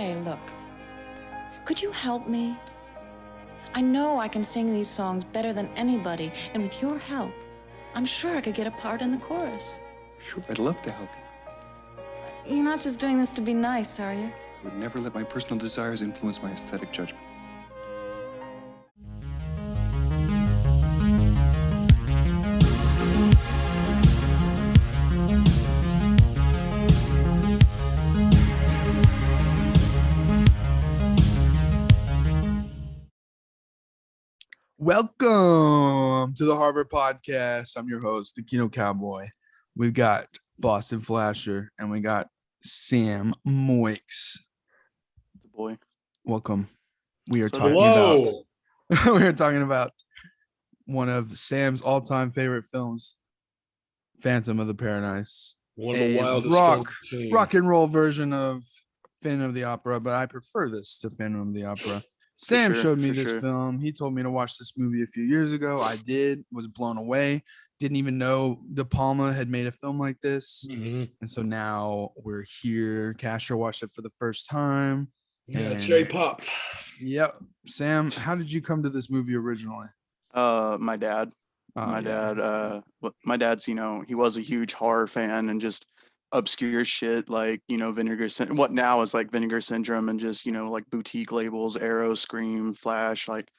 Hey, look. Could you help me? I know I can sing these songs better than anybody, and with your help, I'm sure I could get a part in the chorus. Sure, I'd love to help you. You're not just doing this to be nice, are you? I would never let my personal desires influence my aesthetic judgment. Welcome to the Harbor Podcast. I'm your host, the Kino Cowboy. We've got Boston Flasher and we got Sam Moix. The boy. Welcome. We are So talking hello. about we are talking about one of Sam's all-time favorite films, Phantom of the Paradise. One of the A wildest rock and roll version of Phantom of the Opera, but I prefer this to Phantom of the Opera. Sam showed me this film. He told me to watch this movie a few years ago. I did, was blown away. Didn't even know De Palma had made a film like this. Mm-hmm. And so now we're here. Casher watched it for the first time. Yeah, cherry popped. Yep. Sam, how did you come to this movie originally? My dad. My dad's, he was a huge horror fan and just obscure shit like, what now is like Vinegar Syndrome and just, like boutique labels, Arrow, Scream, Flash, like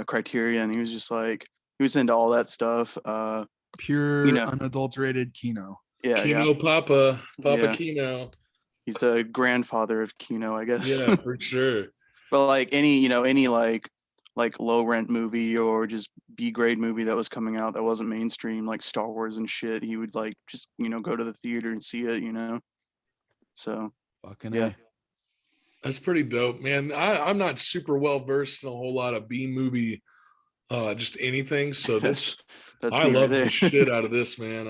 Criterion. He was just like, he was into all that stuff. Pure, unadulterated Kino. Yeah. Kino Papa Yeah. Kino. He's the grandfather of Kino, I guess. Yeah, for sure. But like any low rent movie or just B grade movie that was coming out that wasn't mainstream, like Star Wars and shit, he would like just go to the theater and see it, So fucking yeah. A. That's pretty dope, man. I'm not super well versed in a whole lot of B movie, just anything. So that's I love the shit out of this, man.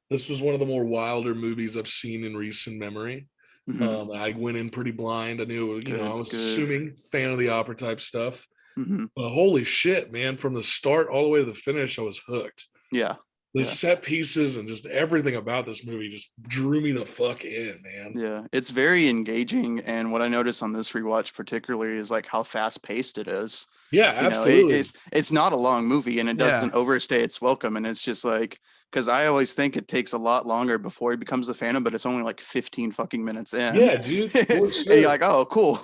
This was one of the more wilder movies I've seen in recent memory. Mm-hmm. I went in pretty blind. I knew, I was assuming Fan of the Opera type stuff. Mm-hmm. But holy shit, man! From the start all the way to the finish, I was hooked. Yeah. The set pieces and just everything about this movie just drew me the fuck in, man. Yeah, it's very engaging. And what I noticed on this rewatch particularly is like how fast paced it is. Yeah, absolutely. It's not a long movie and it doesn't overstay its welcome. And it's just like, because I always think it takes a lot longer before he becomes the Phantom, but it's only like 15 fucking minutes in. Yeah, dude. For sure. And you're like, oh, cool.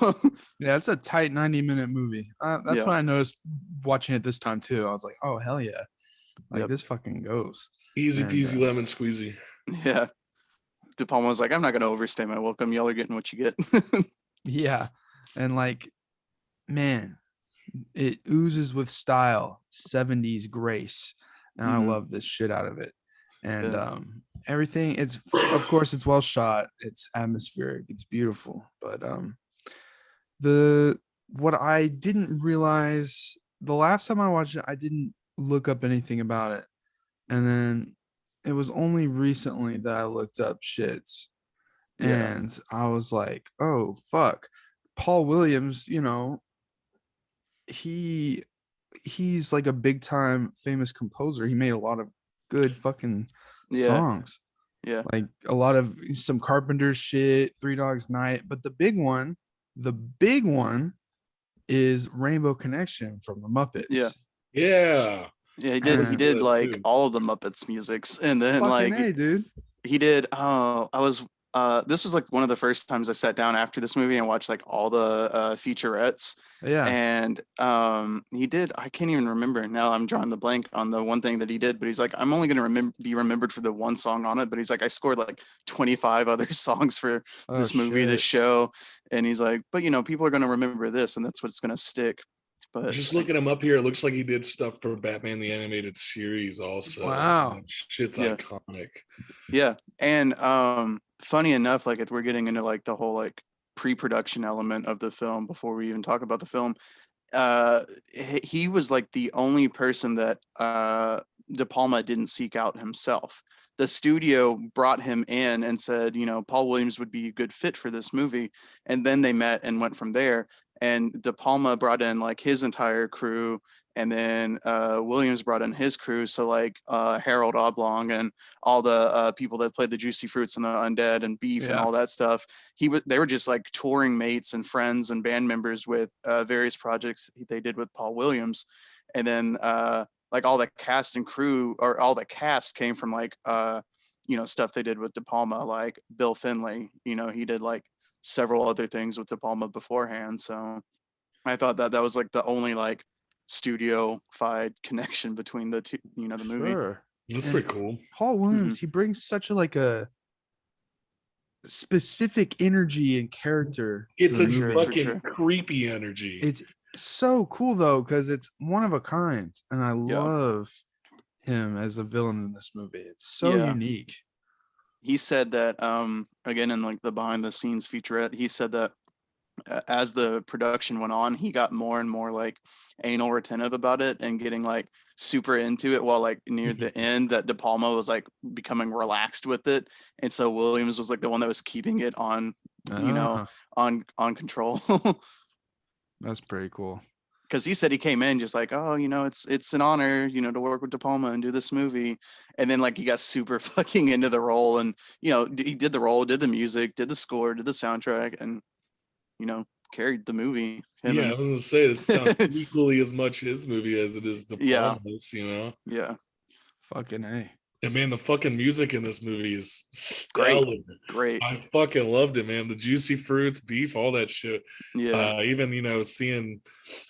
Yeah, it's a tight 90-minute movie. That's what I noticed watching it this time too. I was like, oh, hell yeah. Like this fucking goes. Easy peasy lemon squeezy. Yeah. De Palma was like, I'm not going to overstay my welcome. Y'all are getting what you get. Yeah. And like, man, it oozes with style, 70s grace. And I love this shit out of it. And everything, it's, of course, it's well shot. It's atmospheric. It's beautiful. But what I didn't realize, the last time I watched it, I didn't look up anything about it. And then it was only recently that I looked up shits. And I was like, oh, fuck. Paul Williams, he's like a big time famous composer. He made a lot of good fucking songs. Yeah. Like a lot of some Carpenter shit, Three Dogs Night. But the big one is Rainbow Connection from the Muppets. Yeah. Yeah. Yeah, he did like all of the Muppets musics, and then fucking like A, dude. He did. This was like one of the first times I sat down after this movie and watched like all the featurettes. Yeah. And he did. I can't even remember now. I'm drawing the blank on the one thing that he did. But he's like, I'm only gonna be remembered for the one song on it. But he's like, I scored like 25 other songs for this movie, this show. And he's like, but people are gonna remember this, and that's what's gonna stick. But just looking him up here, it looks like he did stuff for Batman the Animated Series also. Wow. Shit's iconic. Yeah. And funny enough, like if we're getting into like the whole like pre-production element of the film before we even talk about the film, he was like the only person that De Palma didn't seek out himself. The studio brought him in and said, Paul Williams would be a good fit for this movie. And then they met and went from there. and De Palma brought in like his entire crew, and then Williams brought in his crew. So like Harold Oblong and all the people that played the Juicy Fruits and the Undead and Beef and all that stuff. They were just like touring mates and friends and band members with various projects they did with Paul Williams, and then like all the cast and crew, or all the cast, came from like stuff they did with De Palma, like Bill Finley. He did like several other things with De Palma beforehand. So I thought that was like the only like studio-fied connection between the two, the movie. Sure. That's And pretty cool. Paul Williams, he brings such a specific energy and character. It's to a the movie. fucking creepy energy. It's so cool though, because it's one of a kind, and I love him as a villain in this movie. It's so unique. He said that again in like the behind the scenes featurette, he said that as the production went on, he got more and more like anal retentive about it and getting like super into it, while like near the end that De Palma was like becoming relaxed with it, and so Williams was like the one that was keeping it on on control. That's pretty cool. Because he said he came in just like, oh, it's an honor, to work with De Palma and do this movie. And then like he got super fucking into the role, and he did the role, did the music, did the score, did the soundtrack, and carried the movie. I was gonna say this sounds equally as much his movie as it is De Palma's. Yeah. Fucking A. And man, the fucking music in this movie is stellar. Great. I fucking loved it, man. The Juicy Fruits, Beef, all that shit. Yeah. Even seeing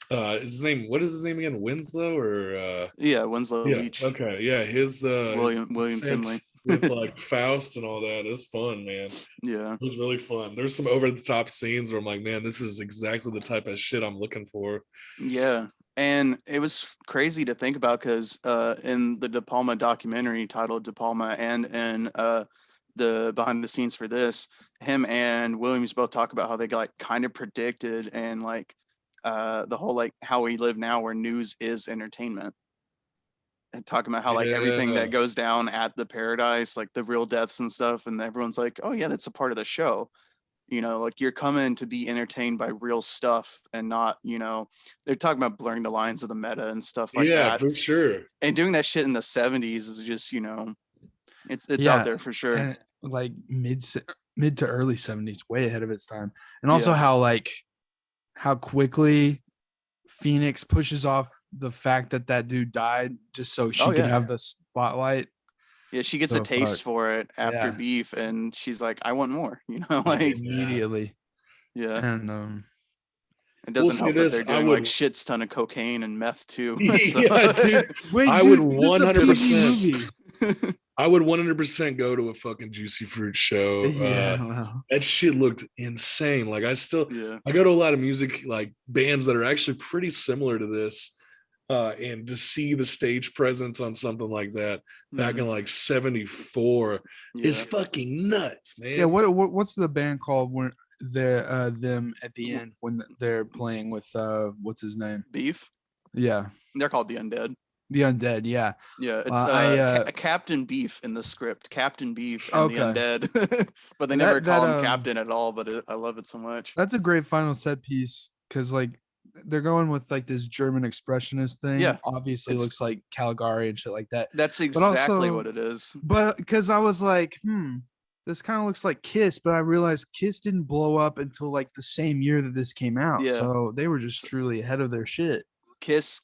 what is his name again? Winslow or Winslow Leach. Okay, yeah, his William Finley with like Faust and all that. It's fun, man. Yeah. It was really fun. There's some over the top scenes where I'm like, man, this is exactly the type of shit I'm looking for. Yeah. And it was crazy to think about, because in the De Palma documentary titled De Palma, and in the behind the scenes for this, him and Williams both talk about how they like kind of predicted, and like the whole like how we live now, where news is entertainment, and talking about how like everything that goes down at the Paradise, like the real deaths and stuff, and everyone's like, oh yeah, that's a part of the show. Like you're coming to be entertained by real stuff, and not, they're talking about blurring the lines of the meta and stuff like that. Yeah, for sure. And doing that shit in the 70s is just, it's out there for sure. And like mid to early 70s, way ahead of its time. And also how quickly Phoenix pushes off the fact that dude died just so she can have the spotlight. Yeah, she gets a taste for it after Beef, and she's like, I want more, like immediately. Yeah. And it doesn't help that they're doing like shit ton of cocaine and meth too. Yeah, dude. Wait, I would 100%. I would 100% go to a fucking Juicy Fruit show. That shit looked insane. Like I go to a lot of music like bands that are actually pretty similar to this. And to see the stage presence on something like that back in like 74 is fucking nuts, man. Yeah, what's the band called when they're them at the end when they're playing with what's his name? Beef? Yeah. They're called The Undead. The Undead, yeah. Yeah, it's Captain Beef in the script. Captain Beef and The Undead. But they never call him Captain at all, but I love it so much. That's a great final set piece, because like they're going with like this German expressionist thing. Yeah, obviously it looks like Caligari and shit like that. That's exactly what it is. But because I was like, this kind of looks like Kiss, but I realized Kiss didn't blow up until like the same year that this came out. Yeah. So they were just truly ahead of their shit. Kiss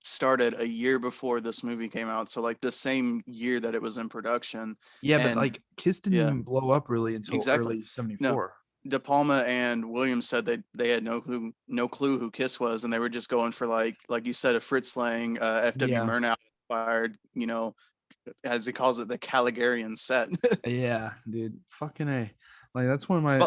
started a year before this movie came out, so like the same year that it was in production. Yeah, but like Kiss didn't even blow up really until early 74. No. De Palma and Williams said that they had no clue who Kiss was, and they were just going for like you said, a Fritz Lang, F.W. Murnau inspired, as he calls it, the Caligarian set. Yeah, dude, fucking A. Like that's one of my.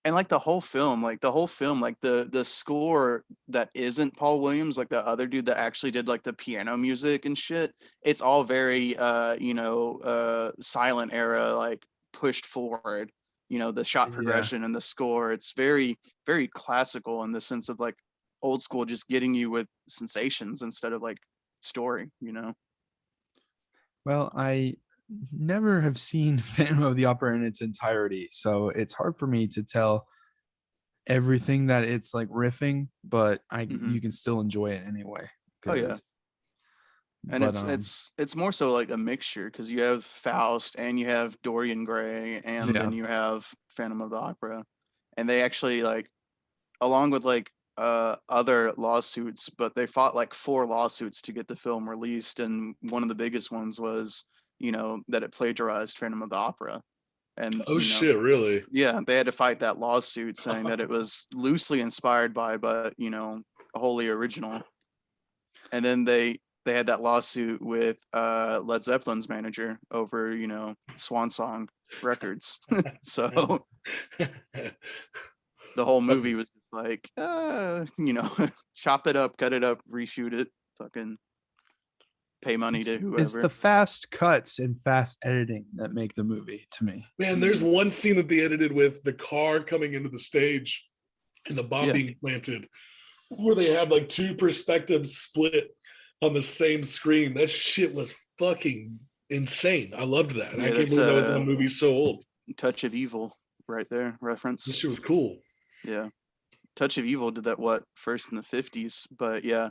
And like the whole film, like the score that isn't Paul Williams, like the other dude that actually did like the piano music and shit, it's all very silent era, like pushed forward. The shot progression and the score, it's very, very classical in the sense of like old school, just getting you with sensations instead of like story, Well, I never have seen Phantom of the Opera in its entirety, so it's hard for me to tell everything that it's like riffing, but you can still enjoy it anyway. Oh yeah. And it's more so like a mixture, because you have Faust and you have Dorian Gray and then you have Phantom of the Opera, and they actually like, along with like other lawsuits, but they fought like 4 lawsuits to get the film released, and one of the biggest ones was, you know, that it plagiarized Phantom of the Opera. And shit, really? Yeah, they had to fight that lawsuit saying that it was loosely inspired by, but you know, wholly original. And then they had that lawsuit with Led Zeppelin's manager over, you know, Swan Song Records. So the whole movie was just like, you know, chop it up, cut it up, reshoot it, fucking pay money to whoever. It's the fast cuts and fast editing that make the movie to me. Man, there's one scene that they edited with the car coming into the stage and the bomb being planted, where they had like 2 perspectives split on the same screen. That shit was fucking insane. I loved that. I can't believe that movie so old. Touch of Evil, right there, reference. This shit was cool. Yeah, Touch of Evil did that first in the 50s, but yeah.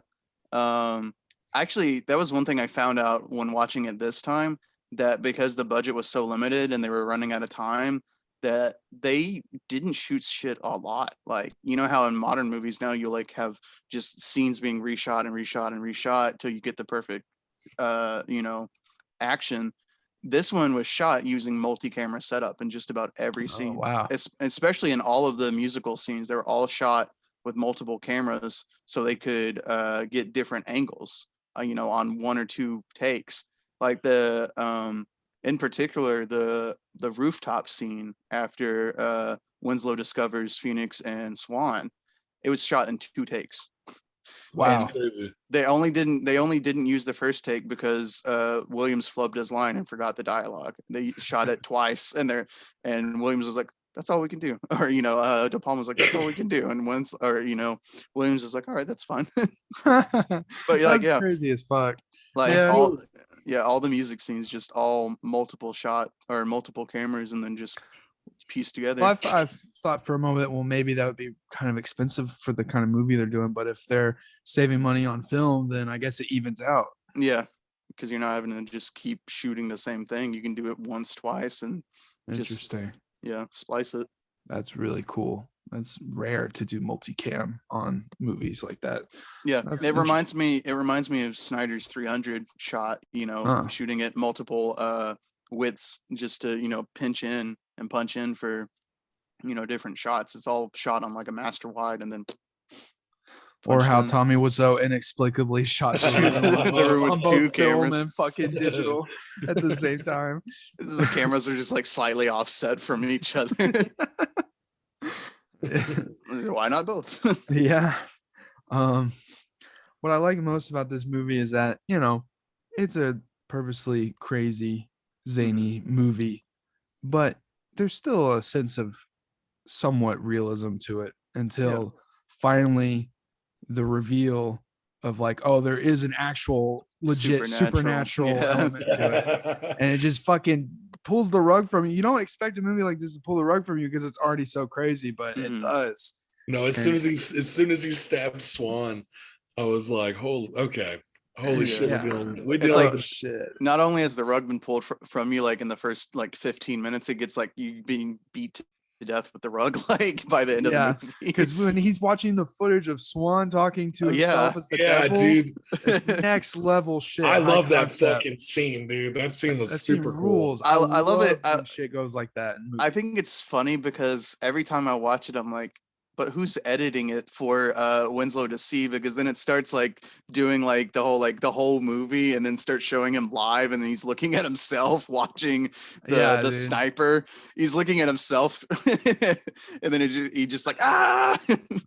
Actually, that was one thing I found out when watching it this time, that because the budget was so limited and they were running out of time, that they didn't shoot shit a lot. Like, you know how in modern movies now you like have just scenes being reshot and reshot and reshot till you get the perfect you know, action. This one was shot using multi-camera setup in just about every scene. Wow. Especially in all of the musical scenes, they were all shot with multiple cameras so they could get different angles, you know, on 1 or 2 takes. Like in particular, the rooftop scene after Winslow discovers Phoenix and Swan, it was shot in 2 takes. Wow. Crazy. They only didn't use the first take because Williams flubbed his line and forgot the dialogue. They shot it twice, and Williams was like, "That's all we can do," or you know, De Palma was like, "That's all we can do," and Williams was like, "All right, that's fine." But like, that's crazy as fuck. Like all the music scenes, just all multiple shot or multiple cameras, and then just pieced together. Well, I've thought for a moment, well, maybe that would be kind of expensive for the kind of movie they're doing, but if they're saving money on film, then I guess it evens out. Yeah, because you're not having to just keep shooting the same thing. You can do it once, twice, and interesting. Splice it. That's really cool. That's rare to do multicam on movies like that. Yeah, it reminds me of Snyder's 300 shot, you know, shooting at multiple widths just to, you know, pinch in and punch in for, you know, different shots. It's all shot on like a master wide, and then or how Tommy Wiseau inexplicably shot on both film and fucking digital at the same time. The cameras are just like slightly offset from each other. Why not both? Yeah. What I like most about this movie is that, you know, it's a purposely crazy, zany movie, but there's still a sense of somewhat realism to it until finally the reveal of like, oh, there is an actual legit supernatural element to it. And it just fucking pulls the rug from you. You don't expect a movie like this to pull the rug from you because it's already so crazy, but it does. No, as soon as he stabbed Swan, I was like, holy shit, we're dealing like, shit. Not only has the rug been pulled from you, like in the first like 15 minutes, it gets like you being beat to death with the rug, like by the end of the movie. Because when he's watching the footage of Swan talking to himself as the devil, dude, it's next level shit. I love that fucking scene, dude. That scene was super cool. I love it. When shit goes like that. I think it's funny because every time I watch it, I'm like, but who's editing it for Winslow to see? Because then it starts like doing like the whole movie, and then starts showing him live, and then he's looking at himself watching the sniper. He's looking at himself, and then he just like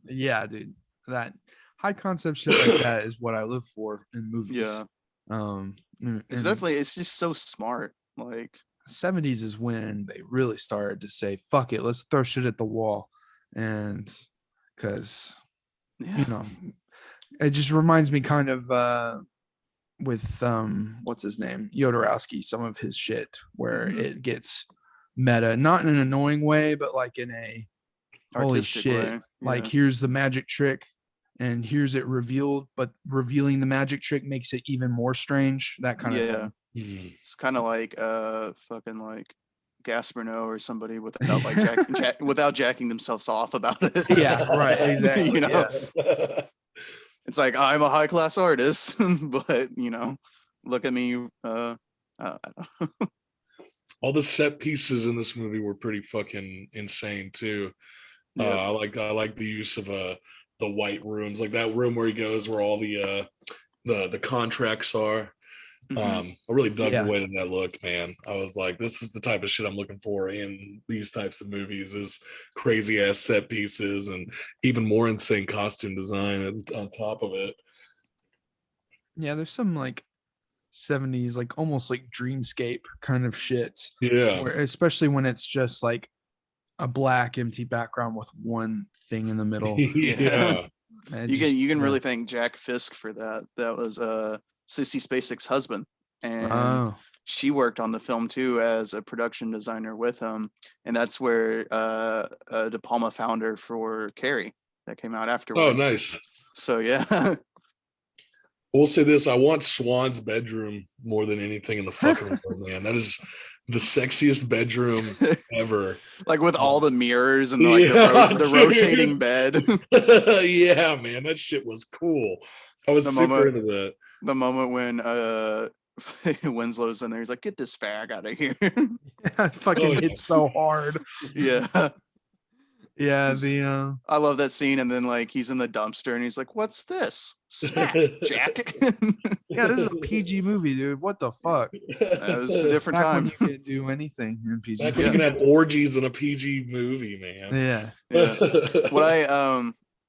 Yeah, dude. That high concept shit like that is what I live for in movies. Yeah. It's definitely, it's just so smart. Like 70s is when they really started to say, fuck it, let's throw shit at the wall. And because you know, it just reminds me kind of with what's his name, Jodorowsky, some of his shit where it gets meta, not in an annoying way, but like in a holy shit. Like, here's the magic trick and here's it revealed, but revealing the magic trick makes it even more strange. That kind of thing. It's kind of like fucking like Gasparno or somebody without like without jacking themselves off about it. Yeah, right, exactly. You know, it's like, I'm a high class artist, but you know, look at me. I don't know. All the set pieces in this movie were pretty fucking insane too. I like the use of the white rooms, like that room where he goes, where all the contracts are. I really dug the way that looked, man. I was like, this is the type of shit I'm looking for in these types of movies, is crazy ass set pieces and even more insane costume design on top of it. Yeah, there's some like 70s, like almost like dreamscape kind of shit. Yeah. Especially when it's just like a black empty background with one thing in the middle. Yeah. You can really thank Jack Fisk for that. That was Sissy Spacek's husband, and she worked on the film too as a production designer with him, and that's where De Palma found her for Carrie that came out afterwards. Oh, nice. So yeah. We'll say this: I want Swan's bedroom more than anything in the fucking world, man. That is the sexiest bedroom ever. Like with all the mirrors and like the rotating bed. Yeah, man, that shit was cool. I was super into that. The moment when Winslow's in there, he's like, "Get this fag out of here." Yeah, it fucking hits so hard. Yeah. Yeah, I love that scene, and then like he's in the dumpster and he's like, "What's this? Smack jacket." Yeah, this is a PG movie, dude. What the fuck? That was a different time. When you could do anything in PG. Back when you can have orgies in a PG movie, man. Yeah.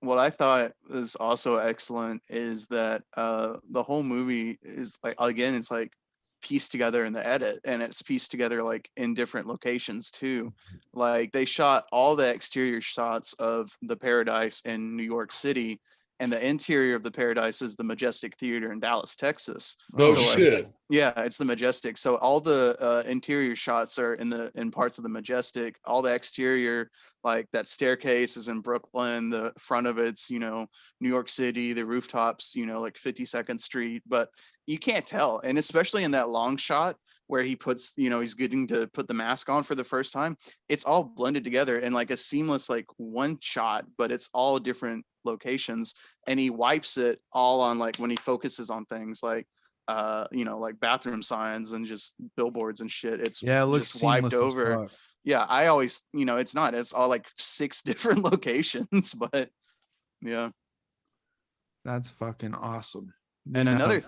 What I thought was also excellent is that the whole movie is like, again, it's like pieced together in the edit, and it's pieced together like in different locations too. Like they shot all the exterior shots of the Paradise in New York City, and the interior of the Paradise is the Majestic Theater in Dallas, Texas. Oh, so shit. Like, yeah, it's the Majestic. So all the interior shots are in parts of the Majestic. All the exterior, like that staircase, is in Brooklyn. The front of it's, you know, New York City. The rooftops, you know, like 52nd Street. But you can't tell, and especially in that long shot where he puts, you know, he's getting to put the mask on for the first time. It's all blended together in like a seamless, like one shot, but it's all different locations, and he wipes it all on like when he focuses on things like you know, like bathroom signs and just billboards and shit. It's it looks just wiped over. Yeah, I always, you know, it's all like 6 different locations, but yeah, that's fucking awesome. And another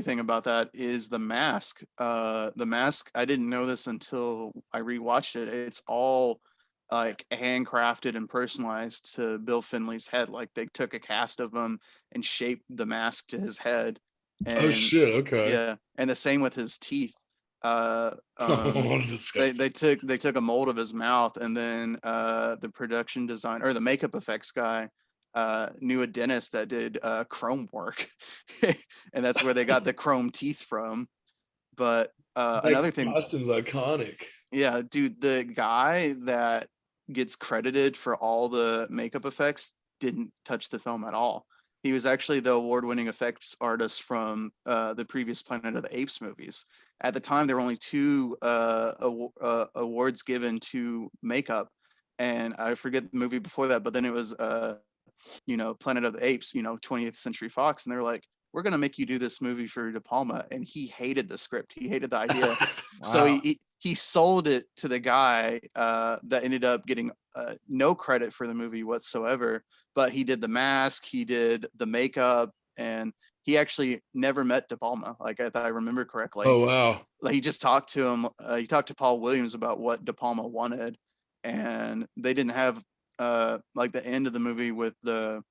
thing about that is the mask. The mask, I didn't know this until I rewatched it. It's all like handcrafted and personalized to Bill Finley's head. Like they took a cast of him and shaped the mask to his head. And, oh shit! Okay. Yeah, and the same with his teeth. Disgusting. They took a mold of his mouth, and then the production design or the makeup effects guy knew a dentist that did chrome work, and that's where they got the chrome teeth from. But another thing, costume's iconic. Yeah, dude, the guy that gets credited for all the makeup effects didn't touch the film at all. He was actually the award-winning effects artist from the previous Planet of the Apes movies. At the time, there were only 2 awards given to makeup, and I forget the movie before that, but then it was you know, Planet of the Apes, you know, 20th Century Fox, and they're like, "We're gonna make you do this movie for De Palma," and he hated the script. He hated the idea. Wow. So he sold it to the guy that ended up getting no credit for the movie whatsoever. But he did the mask, he did the makeup, and he actually never met De Palma. Like if I remember correctly. Oh wow! Like he just talked to him. He talked to Paul Williams about what De Palma wanted, and they didn't have like the end of the movie with the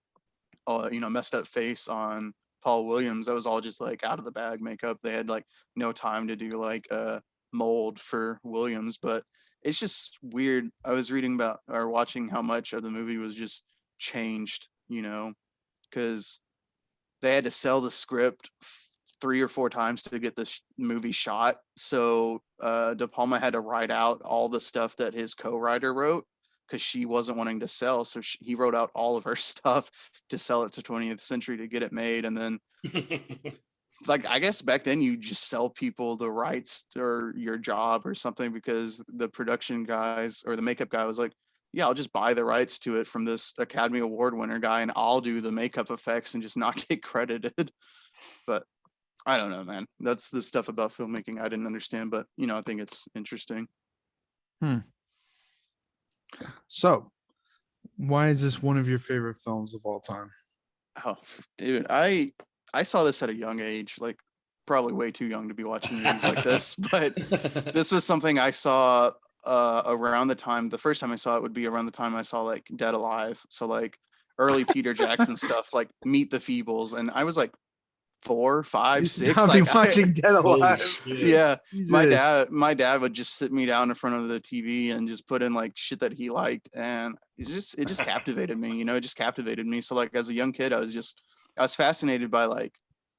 you know, messed up face on Paul Williams. That was all just like out of the bag makeup. They had like no time to do like a mold for Williams, but it's just weird. I was reading about or watching how much of the movie was just changed, you know, because they had to sell the script 3 or 4 times to get this movie shot. So De Palma had to write out all the stuff that his co-writer wrote, because she wasn't wanting to sell. So he wrote out all of her stuff to sell it to 20th Century to get it made. And then like, I guess back then you just sell people the rights or your job or something, because the production guys or the makeup guy was like, yeah, I'll just buy the rights to it from this Academy Award winner guy and I'll do the makeup effects and just not get credited. But I don't know, man. That's the stuff about filmmaking I didn't understand, but you know, I think it's interesting. So, why is this one of your favorite films of all time? Oh, dude, I saw this at a young age, like probably way too young to be watching movies like this, but this was something I saw around the first time I saw it would be around the time I saw like Dead Alive. So like early Peter Jackson stuff, like Meet the Feebles. And I was like 4, 5, 6. Like watching Dead Alive. Yeah. My dad would just sit me down in front of the TV and just put in like shit that he liked. And it just captivated me, you know, it just captivated me. So like as a young kid, I was fascinated by like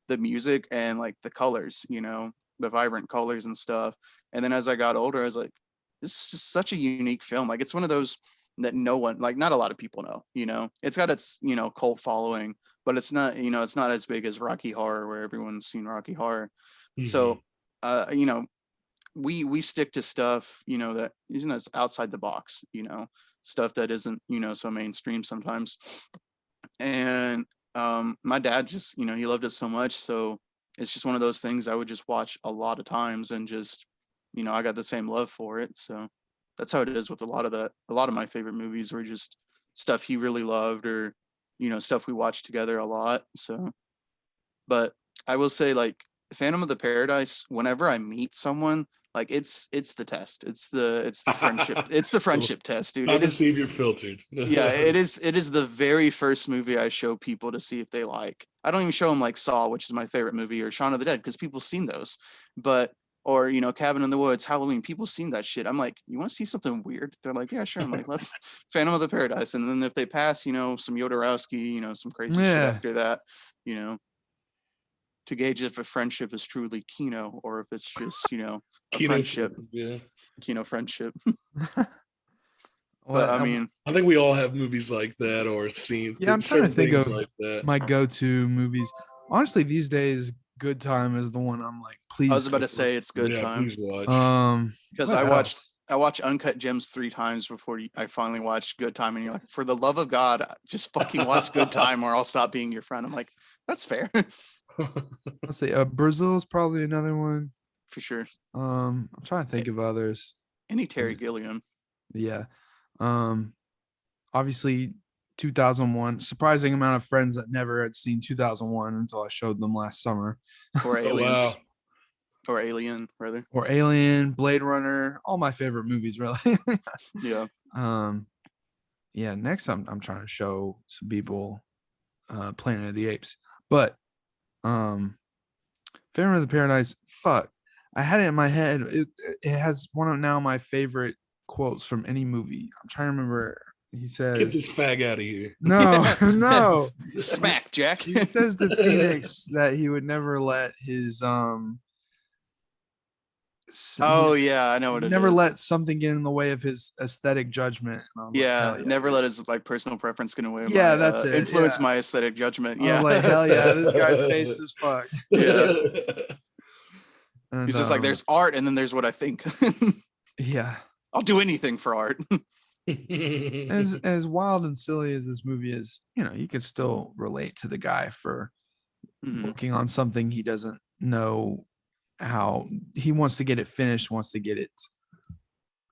the music and like the colors, you know, the vibrant colors and stuff. And then as I got older, I was like, this is just such a unique film. Like it's one of those that no one, like not a lot of people know, you know, it's got its, you know, cult following, but it's not, you know, it's not as big as Rocky Horror where everyone's seen Rocky Horror. So, you know, we stick to stuff, you know, that isn't as outside the box, you know, stuff that isn't, you know, so mainstream sometimes. And my dad just, you know, he loved it so much. So it's just one of those things I would just watch a lot of times and just, you know, I got the same love for it. So that's how it is with a lot of my favorite movies were just stuff he really loved, or, you know, stuff we watched together a lot. So, but I will say, like, Phantom of the Paradise, whenever I meet someone, like it's the test. It's the friendship. It's the friendship test, dude. It is. See if you're filtered. Yeah, it is the very first movie I show people to see if they like. I don't even show them like Saw, which is my favorite movie, or Shaun of the Dead, because people seen those. But or, you know, Cabin in the Woods, Halloween, people seen that shit. I'm like, you want to see something weird? They're like, yeah, sure. I'm like, let's Phantom of the Paradise. And then if they pass, you know, some Jodorowsky, you know, some crazy shit after that, you know, to gauge if a friendship is truly Kino or if it's just, you know, a Kino friendship. Yeah. Kino friendship. Well, but I mean, I think we all have movies like that or seen. Yeah, I'm trying to think of like that. My go-to movies. Honestly, these days, Good Time is the one I'm like, please. I was about to say it's Good Time. Please watch. Because I watched Uncut Gems 3 times before I finally watched Good Time, and you're like, for the love of God, just fucking watch Good Time or I'll stop being your friend. I'm like, that's fair. Let's see. Brazil is probably another one for sure. I'm trying to think of others. Any Terry Gilliam. Yeah. Obviously 2001. Surprising amount of friends that never had seen 2001 until I showed them last summer. Or Aliens. Oh, wow. Or Alien, rather. Or Alien, Blade Runner, all my favorite movies, really. Yeah. Yeah. Next, I'm trying to show some people Planet of the Apes, but Phantom of the Paradise. Fuck, I had it in my head. It has one of now my favorite quotes from any movie. I'm trying to remember. He says, "Get this fag out of here." No, no. Smack, Jack. He says to Phoenix that he would never let his Oh yeah, I know what it never is. let something get in the way of his aesthetic judgment. Yeah, never let his like personal preference get in the way of Yeah, my, that's it. influence Yeah. my aesthetic judgment. I Yeah. was like, hell yeah, this guy's base as fuck. Yeah. And, He's just like, there's art and then there's what I think. yeah. I'll do anything for art. As wild and silly as this movie is, you know, you could still relate to the guy for working on something he doesn't know how he wants to get it finished, wants to get it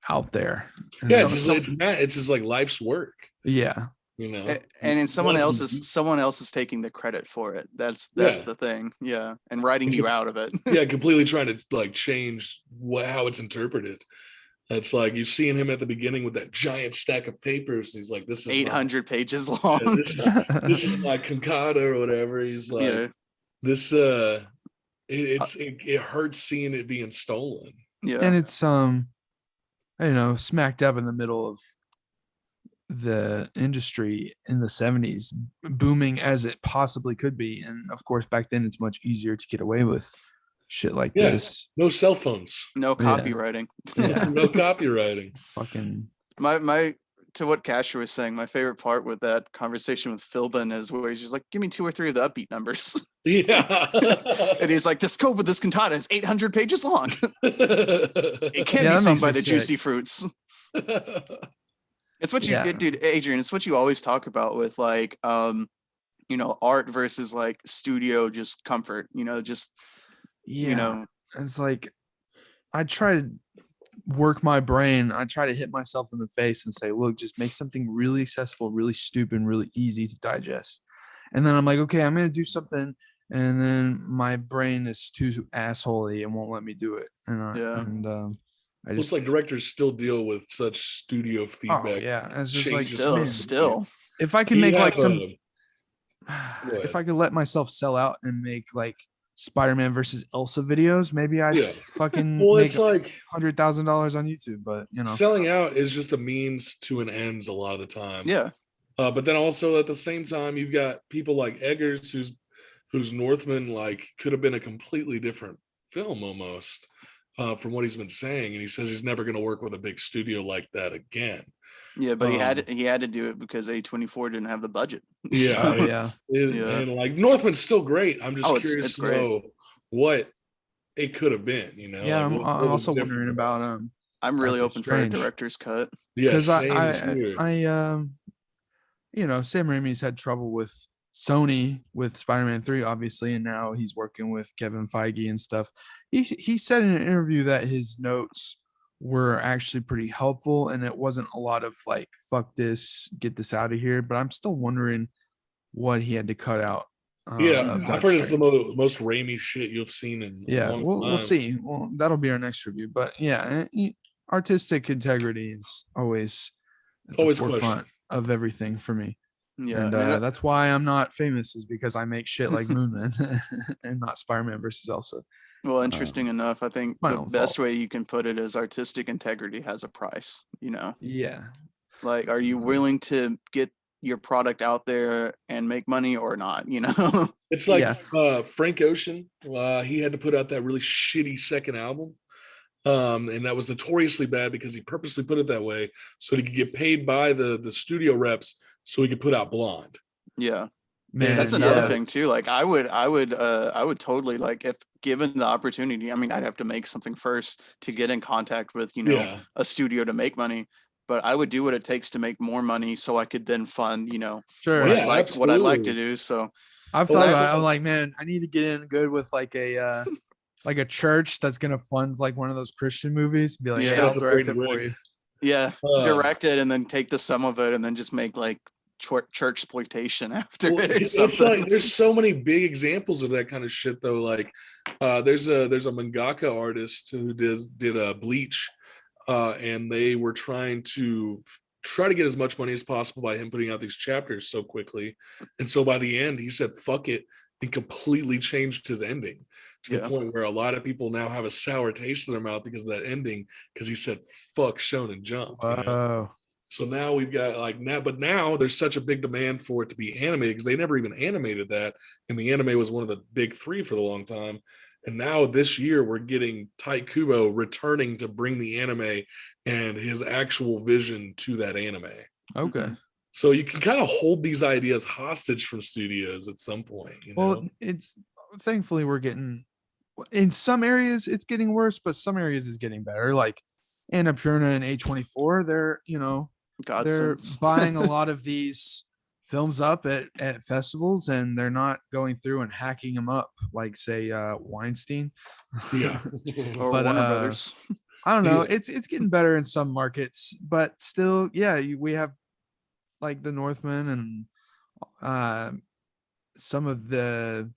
out there. And yeah, it's just like life's work. Yeah. You know, and then someone else is taking the credit for it. That's the thing. Yeah. And writing you out of it. Yeah, completely trying to like change how it's interpreted. It's like you've seen him at the beginning with that giant stack of papers, and he's like, "This is 800 pages long. Yeah, this is my concada or whatever." He's like, "This it hurts seeing it being stolen." Yeah, and it's you know, smack dab in the middle of the industry in the 70s, booming as it possibly could be, and of course back then it's much easier to get away with shit like this. No cell phones. No copywriting. Yeah. No copywriting. Fucking my to what Casher was saying, my favorite part with that conversation with Philbin is where he's just like, give me 2 or 3 of the upbeat numbers. Yeah. And he's like, the scope of this cantata is 800 pages long. It can't be sung by the Juicy Fruits. It's what you get, dude, Adrian. It's what you always talk about with like, you know, art versus like studio, just comfort, you know, just, you know, it's like, I try to work my brain. I try to hit myself in the face and say, look, just make something really accessible, really stupid, really easy to digest. And then I'm like, okay, I'm going to do something. And then my brain is too assholey and won't let me do it. And I just, looks like directors still deal with such studio feedback. Oh yeah. It's just like, still, if I can make like if I could let myself sell out and make like Spider-Man versus Elsa videos, maybe I'd fucking make it's like $100,000 on YouTube. But you know, selling out is just a means to an end a lot of the time. Yeah. But then also at the same time, you've got people like Eggers, whose Northman like could have been a completely different film almost, from what he's been saying, and he says he's never going to work with a big studio like that again. Yeah, but he had to do it because A24 didn't have the budget. Yeah, and like Northman's still great. I'm just curious to know what it could have been. You know, yeah, like, I'm also wondering about I'm really open for a director's cut. Yeah, because I you know, Sam Raimi's had trouble with Sony with Spider-Man 3, obviously, and now he's working with Kevin Feige and stuff. He said in an interview that his notes were actually pretty helpful, and it wasn't a lot of like, fuck this, get this out of here. But I'm still wondering what he had to cut out. I've heard it's the most Raimi shit you've seen in a long time. We'll see. Well, that'll be our next review. But yeah, artistic integrity is always at the forefront of everything for me. Yeah, and that's why I'm not famous, is because I make shit like Moonman and not Spider-Man versus Elsa. Well, interesting enough, I think the best way you can put it is artistic integrity has a price, you know? Yeah. Like, are you willing to get your product out there and make money or not, you know? It's like Frank Ocean. He had to put out that really shitty second album. And that was notoriously bad because he purposely put it that way so he could get paid by the studio reps so he could put out Blonde. Yeah. Man, that's another thing too. Like I would totally, like, if given the opportunity, I mean, I'd have to make something first to get in contact with, you know, a studio to make money, but I would do what it takes to make more money so I could then fund, you know, what I'd like to do. So I've thought about it. I'm like, man, I need to get in good with like a like a church that's gonna fund like one of those Christian movies. Be like, hey, I'll direct it for you. Yeah, direct it and then take the sum of it and then just make like church exploitation after it or something. It's like, there's so many big examples of that kind of shit though. Like there's a mangaka artist who did a Bleach, and they were trying to get as much money as possible by him putting out these chapters so quickly, and so by the end he said fuck it and completely changed his ending to the point where a lot of people now have a sour taste in their mouth because of that ending, because he said fuck Shonen Jump. You know? So now we've got but now there's such a big demand for it to be animated because they never even animated that, and the anime was one of the big three for the long time. And now this year we're getting Tai Kubo returning to bring the anime and his actual vision to that anime. Okay. So you can kind of hold these ideas hostage from studios at some point. You know? It's thankfully we're getting, in some areas it's getting worse, but some areas is getting better. Like Annapurna and A24, they're, you know, they're buying a lot of these films up at festivals, and they're not going through and hacking them up like, say, Weinstein. Or Warner Brothers. I don't know. It's getting better in some markets, but still, we have like the Northman and some of the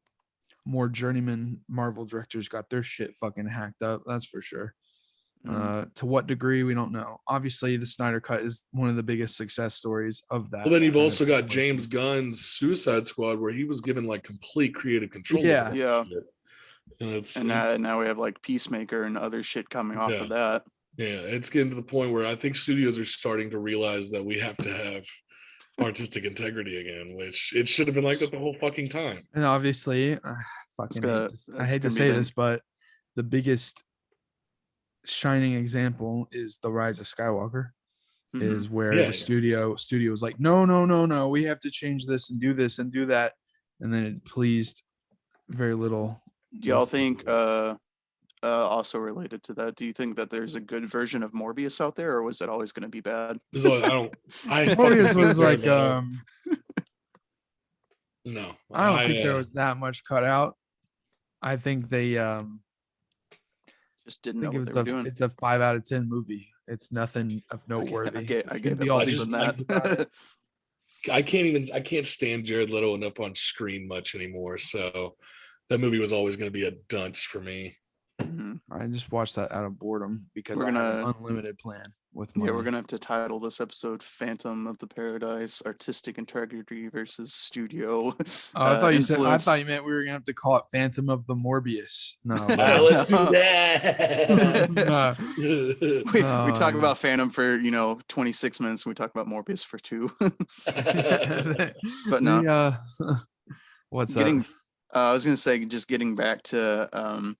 more journeyman Marvel directors got their shit fucking hacked up. That's for sure. To what degree, we don't know. Obviously, the Snyder Cut is one of the biggest success stories of that. Well, then you've also got James Gunn's Suicide Squad, where he was given like complete creative control. Yeah. And now we have like Peacemaker and other shit coming off of that. Yeah, it's getting to the point where I think studios are starting to realize that we have to have artistic integrity again, which it should have been like that the whole fucking time. And obviously, I hate to say this, but the biggest shining example is The Rise of Skywalker. is where the studio was like, no, we have to change this and do this and do that, and then it pleased very little. Do y'all think also related to that, do you think that there's a good version of Morbius out there, or was it always going to be bad? Morbius was like no, I don't think there was that much cut out. I think they just didn't know what they were doing. It's a 5 out of 10 movie. It's nothing of noteworthy. I get it less than that. I can't stand Jared Leto enough on screen much anymore. So that movie was always going to be a dunce for me. I just watched that out of boredom because I have an unlimited plan with money. Yeah, we're gonna have to title this episode "Phantom of the Paradise: Artistic Integrity versus Studio." I thought you meant we were gonna have to call it "Phantom of the Morbius." No, let's do that. We talk about Phantom for 26 minutes, and we talk about Morbius for 2. But no, what's up? I was gonna say, just getting back to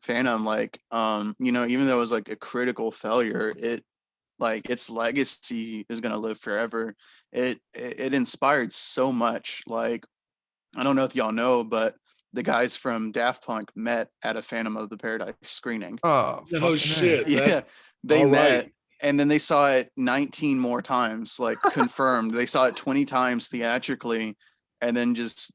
Phantom, even though it was like a critical failure, its legacy is gonna live forever. It inspired so much. Like, I don't know if y'all know, but the guys from Daft Punk met at a Phantom of the Paradise screening. Oh shit! Yeah, they met, and then they saw it 19 more times, like confirmed. They saw it 20 times theatrically, and then just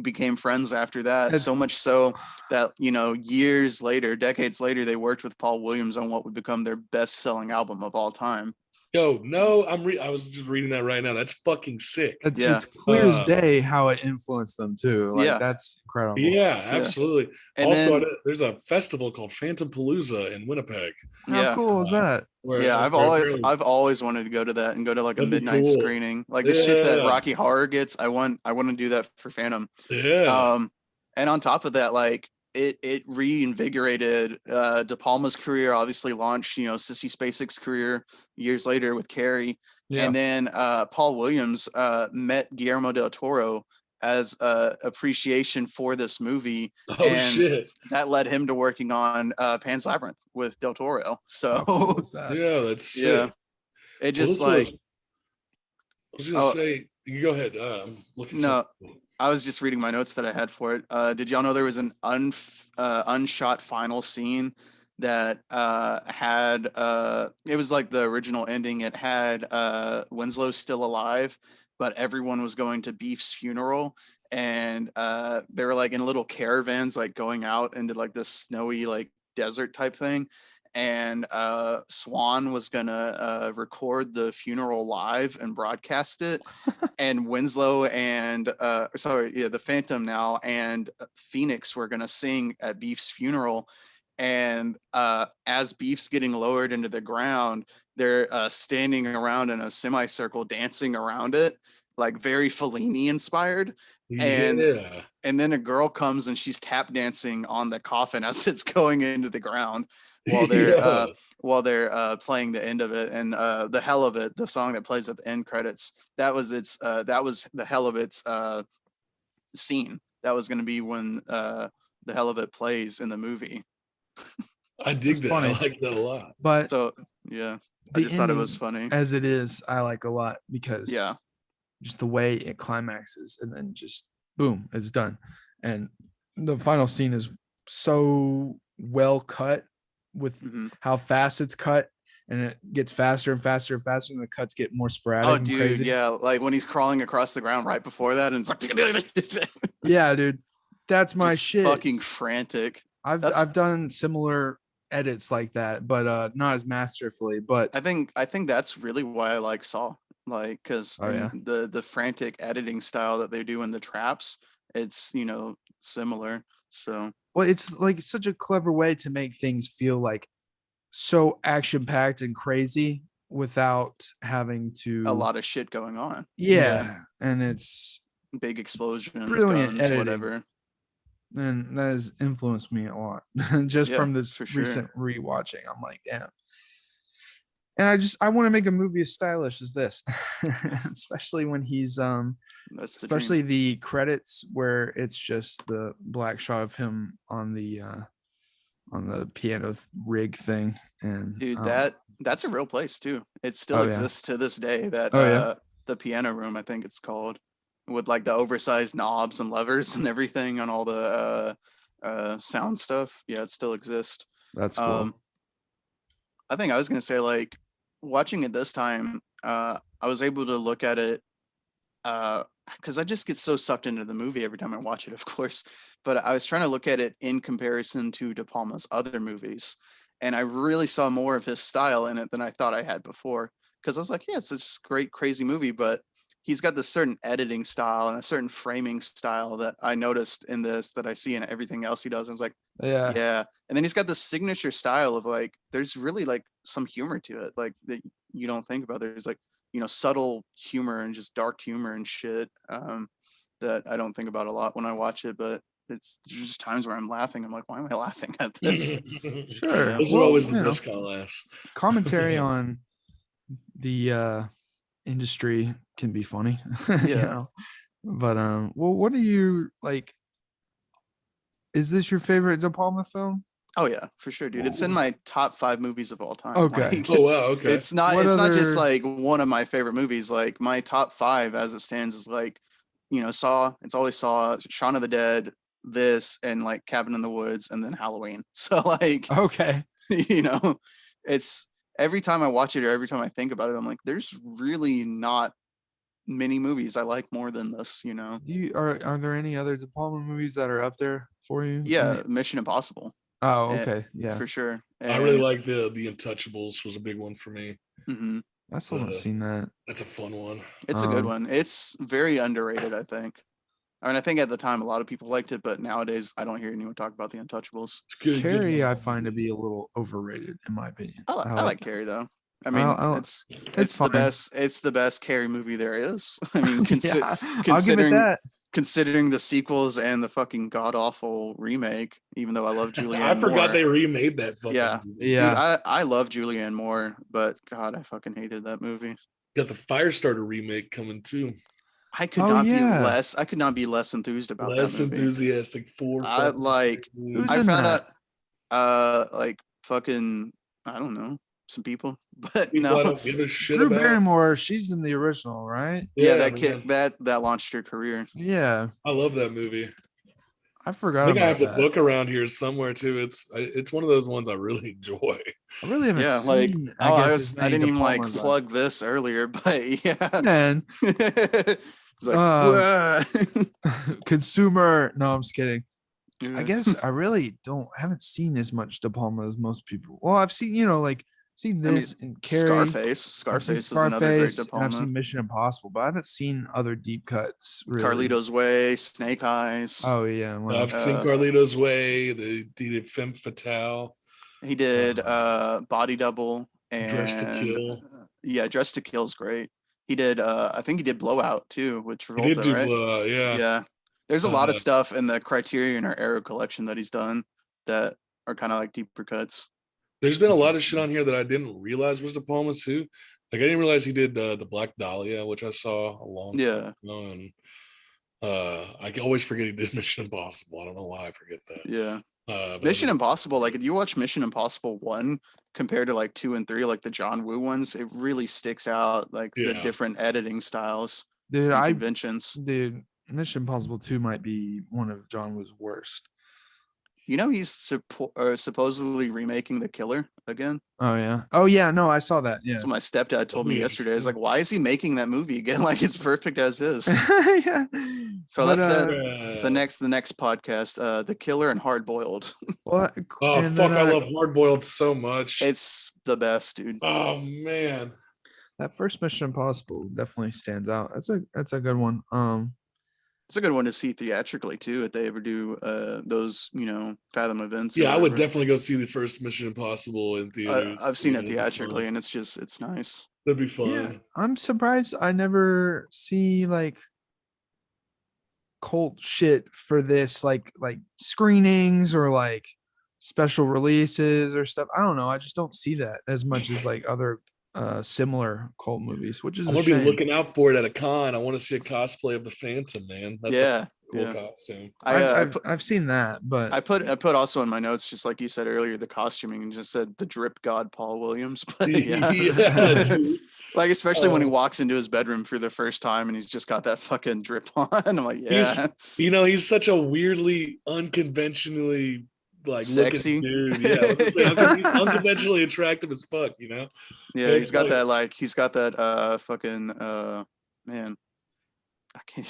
became friends after that. So much so that years later, decades later, they worked with Paul Williams on what would become their best-selling album of all time. Yo, no, I was just reading that right now. That's fucking sick. It's clear as day how it influenced them too. That's incredible. Yeah, absolutely. And also, there's a festival called Phantom Palooza in Winnipeg. How cool is that? I've always wanted to go to that and go to like a midnight screening, like the shit that Rocky Horror gets. I want to do that for Phantom. Yeah. And on top of that, like it reinvigorated De Palma's career. Obviously, launched Sissy Spacek's career years later with Carrie, and then Paul Williams met Guillermo del Toro as appreciation for this movie. That led him to working on Pan's Labyrinth with Del Toro. So that's sick. It just I was gonna say, you go ahead. I was just reading my notes that I had for it. Did y'all know there was an unshot final scene that had it was like the original ending. It had Winslow still alive, but everyone was going to Beef's funeral, and they were like in little caravans, like going out into like this snowy like desert type thing. And Swan was gonna record the funeral live and broadcast it, and Winslow and the Phantom now and Phoenix were gonna sing at Beef's funeral. And as Beef's getting lowered into the ground, they're standing around in a semicircle, dancing around it, like very Fellini inspired. And then a girl comes and she's tap dancing on the coffin as it's going into the ground while they're playing the end of it. And The Hell of It, the song that plays at the end credits, that was the Hell of It's scene. That was going to be when The Hell of It plays in the movie. I dig that. Funny. I like that a lot. But so I just thought it was funny. As it is, I like a lot because just the way it climaxes and then just boom, it's done. And the final scene is so well cut with how fast it's cut, and it gets faster and faster and faster, and the cuts get more sporadic. Oh, dude, crazy. Yeah, like when he's crawling across the ground right before that, and it's like, yeah, dude, that's my just shit. Fucking frantic. I've done similar edits like that, but not as masterfully. But I think that's really why I like Saw, like because the frantic editing style that they do in the traps, it's similar. So well, it's like such a clever way to make things feel like so action packed and crazy without having to a lot of shit going on. Yeah. And it's big explosions, brilliant guns, whatever. And that has influenced me a lot just from this recent rewatching. I'm like, damn. And I want to make a movie as stylish as this, especially when he's especially the credits where it's just the black shot of him on the on the piano rig thing. And dude, that's a real place too. It still exists to this day. That the piano room, I think it's called, with like the oversized knobs and levers and everything on all the sound stuff. Yeah, it still exists. That's cool. I think I was gonna say, like, watching it this time, I was able to look at it because I just get so sucked into the movie every time I watch it, of course. But I was trying to look at it in comparison to De Palma's other movies, and I really saw more of his style in it than I thought I had before. Because I was like, yeah, it's this great, crazy movie, but he's got this certain editing style and a certain framing style that I noticed in this that I see in everything else he does. And it's like, yeah. And then he's got this signature style of like, there's really like some humor to it, like that you don't think about. There's like, you know, subtle humor and just dark humor and shit that I don't think about a lot when I watch it, but there's just times where I'm laughing. I'm like, why am I laughing at this? Sure. You know? Those are always the best kind of laughs. Commentary on the industry can be funny. You know? But well, what do you like? Is this your favorite De Palma film? Oh yeah, for sure, dude. It's in my top 5 movies of all time. Okay. Like, oh wow. Okay. It's not not just like one of my favorite movies. Like my top 5 as it stands is like, you know, Saw. It's always Saw, Shaun of the Dead, this, and like Cabin in the Woods, and then Halloween. So like, okay, you know, it's every time I watch it or every time I think about it, I'm like, there's really not many movies I like more than this. You know. Are there any other De Palma movies that are up there for you? Yeah, Mission Impossible. Oh, okay, yeah, for sure. And I really like the Untouchables was a big one for me. Mm-hmm. I still haven't seen that. That's a fun one. It's a good one. It's very underrated, I think. I mean, I think at the time a lot of people liked it, but nowadays I don't hear anyone talk about the Untouchables. Carrie, I find to be a little overrated, in my opinion. I like Carrie though. I mean, it's the best. It's the best Carrie movie there is. I mean, I'll give it that. Considering the sequels and the fucking god awful remake, even though I love Julianne I forgot Moore. They remade that fucking movie. Dude, I love Julianne Moore, but God, I fucking hated that movie. Got the Firestarter remake coming too. I could not be less enthused about that movie. Less enthusiastic for I found out like fucking, I don't know, some people, but people I don't give a shit Drew about. Barrymore, she's in the original, right? Yeah, that kid that launched her career. Yeah, I love that movie. I forgot. I think I have the book around here somewhere too. It's one of those ones I really enjoy. I really haven't seen. Like I didn't even like plug this earlier, but yeah, man. It's like consumer. No, I'm just kidding. Yeah. I guess I really haven't seen as much De Palma as most people. Well, I've seen, seen this and Carrie. Scarface is another great De Palma. I've seen Mission Impossible, but I haven't seen other deep cuts. Really. Carlito's Way, Snake Eyes. Oh yeah, I've seen Carlito's Way. He did Femme Fatale. He did Body Double and Dress to Kill. Yeah, Dress to Kill is great. He did. I think he did Blowout too with Travolta, he did do right? Blowout, yeah. Yeah. There's a lot of stuff in the Criterion or Arrow collection that he's done that are kind of like deeper cuts. There's been a lot of shit on here that I didn't realize was De Palma too. Like I didn't realize he did the Black Dahlia, which I saw a long time ago, and I always forget he did Mission Impossible. I don't know why I forget that. Yeah. Mission Impossible, like if you watch Mission Impossible 1 compared to like 2 and 3, like the John Woo ones, it really sticks out, like the different editing styles, conventions. Dude, Mission Impossible 2 might be one of John Woo's worst. You know, he's supposedly remaking The Killer again. Oh yeah. No, I saw that. Yeah. So my stepdad told me yesterday. I was like, why is he making that movie again? Like it's perfect as is. Yeah. So that's the next podcast. The Killer and Hard Boiled. Well, I love Hard Boiled so much. It's the best, dude. Oh man. That first Mission Impossible definitely stands out. That's a good one. It's a good one to see theatrically too, if they ever do those, Fathom events. Yeah, I would definitely go see the first Mission Impossible in theater. I've seen it theatrically, and it's nice. That'd be fun. Yeah, I'm surprised I never see like cult shit for this, like screenings or like special releases or stuff. I don't know. I just don't see that as much as like other similar cult movies, which is I'm gonna be looking out for it at a con. I want to see a cosplay of the Phantom, man. cool costume. I've seen that, but I put also in my notes, just like you said earlier, the costuming, and just said the drip god Paul Williams. But yeah, like especially when he walks into his bedroom for the first time and he's just got that fucking drip on. I'm like, yeah, he's such a weirdly unconventionally like sexy looking dude. Yeah, he's unconventionally attractive as fuck. Yeah, he's got that fucking man. I can't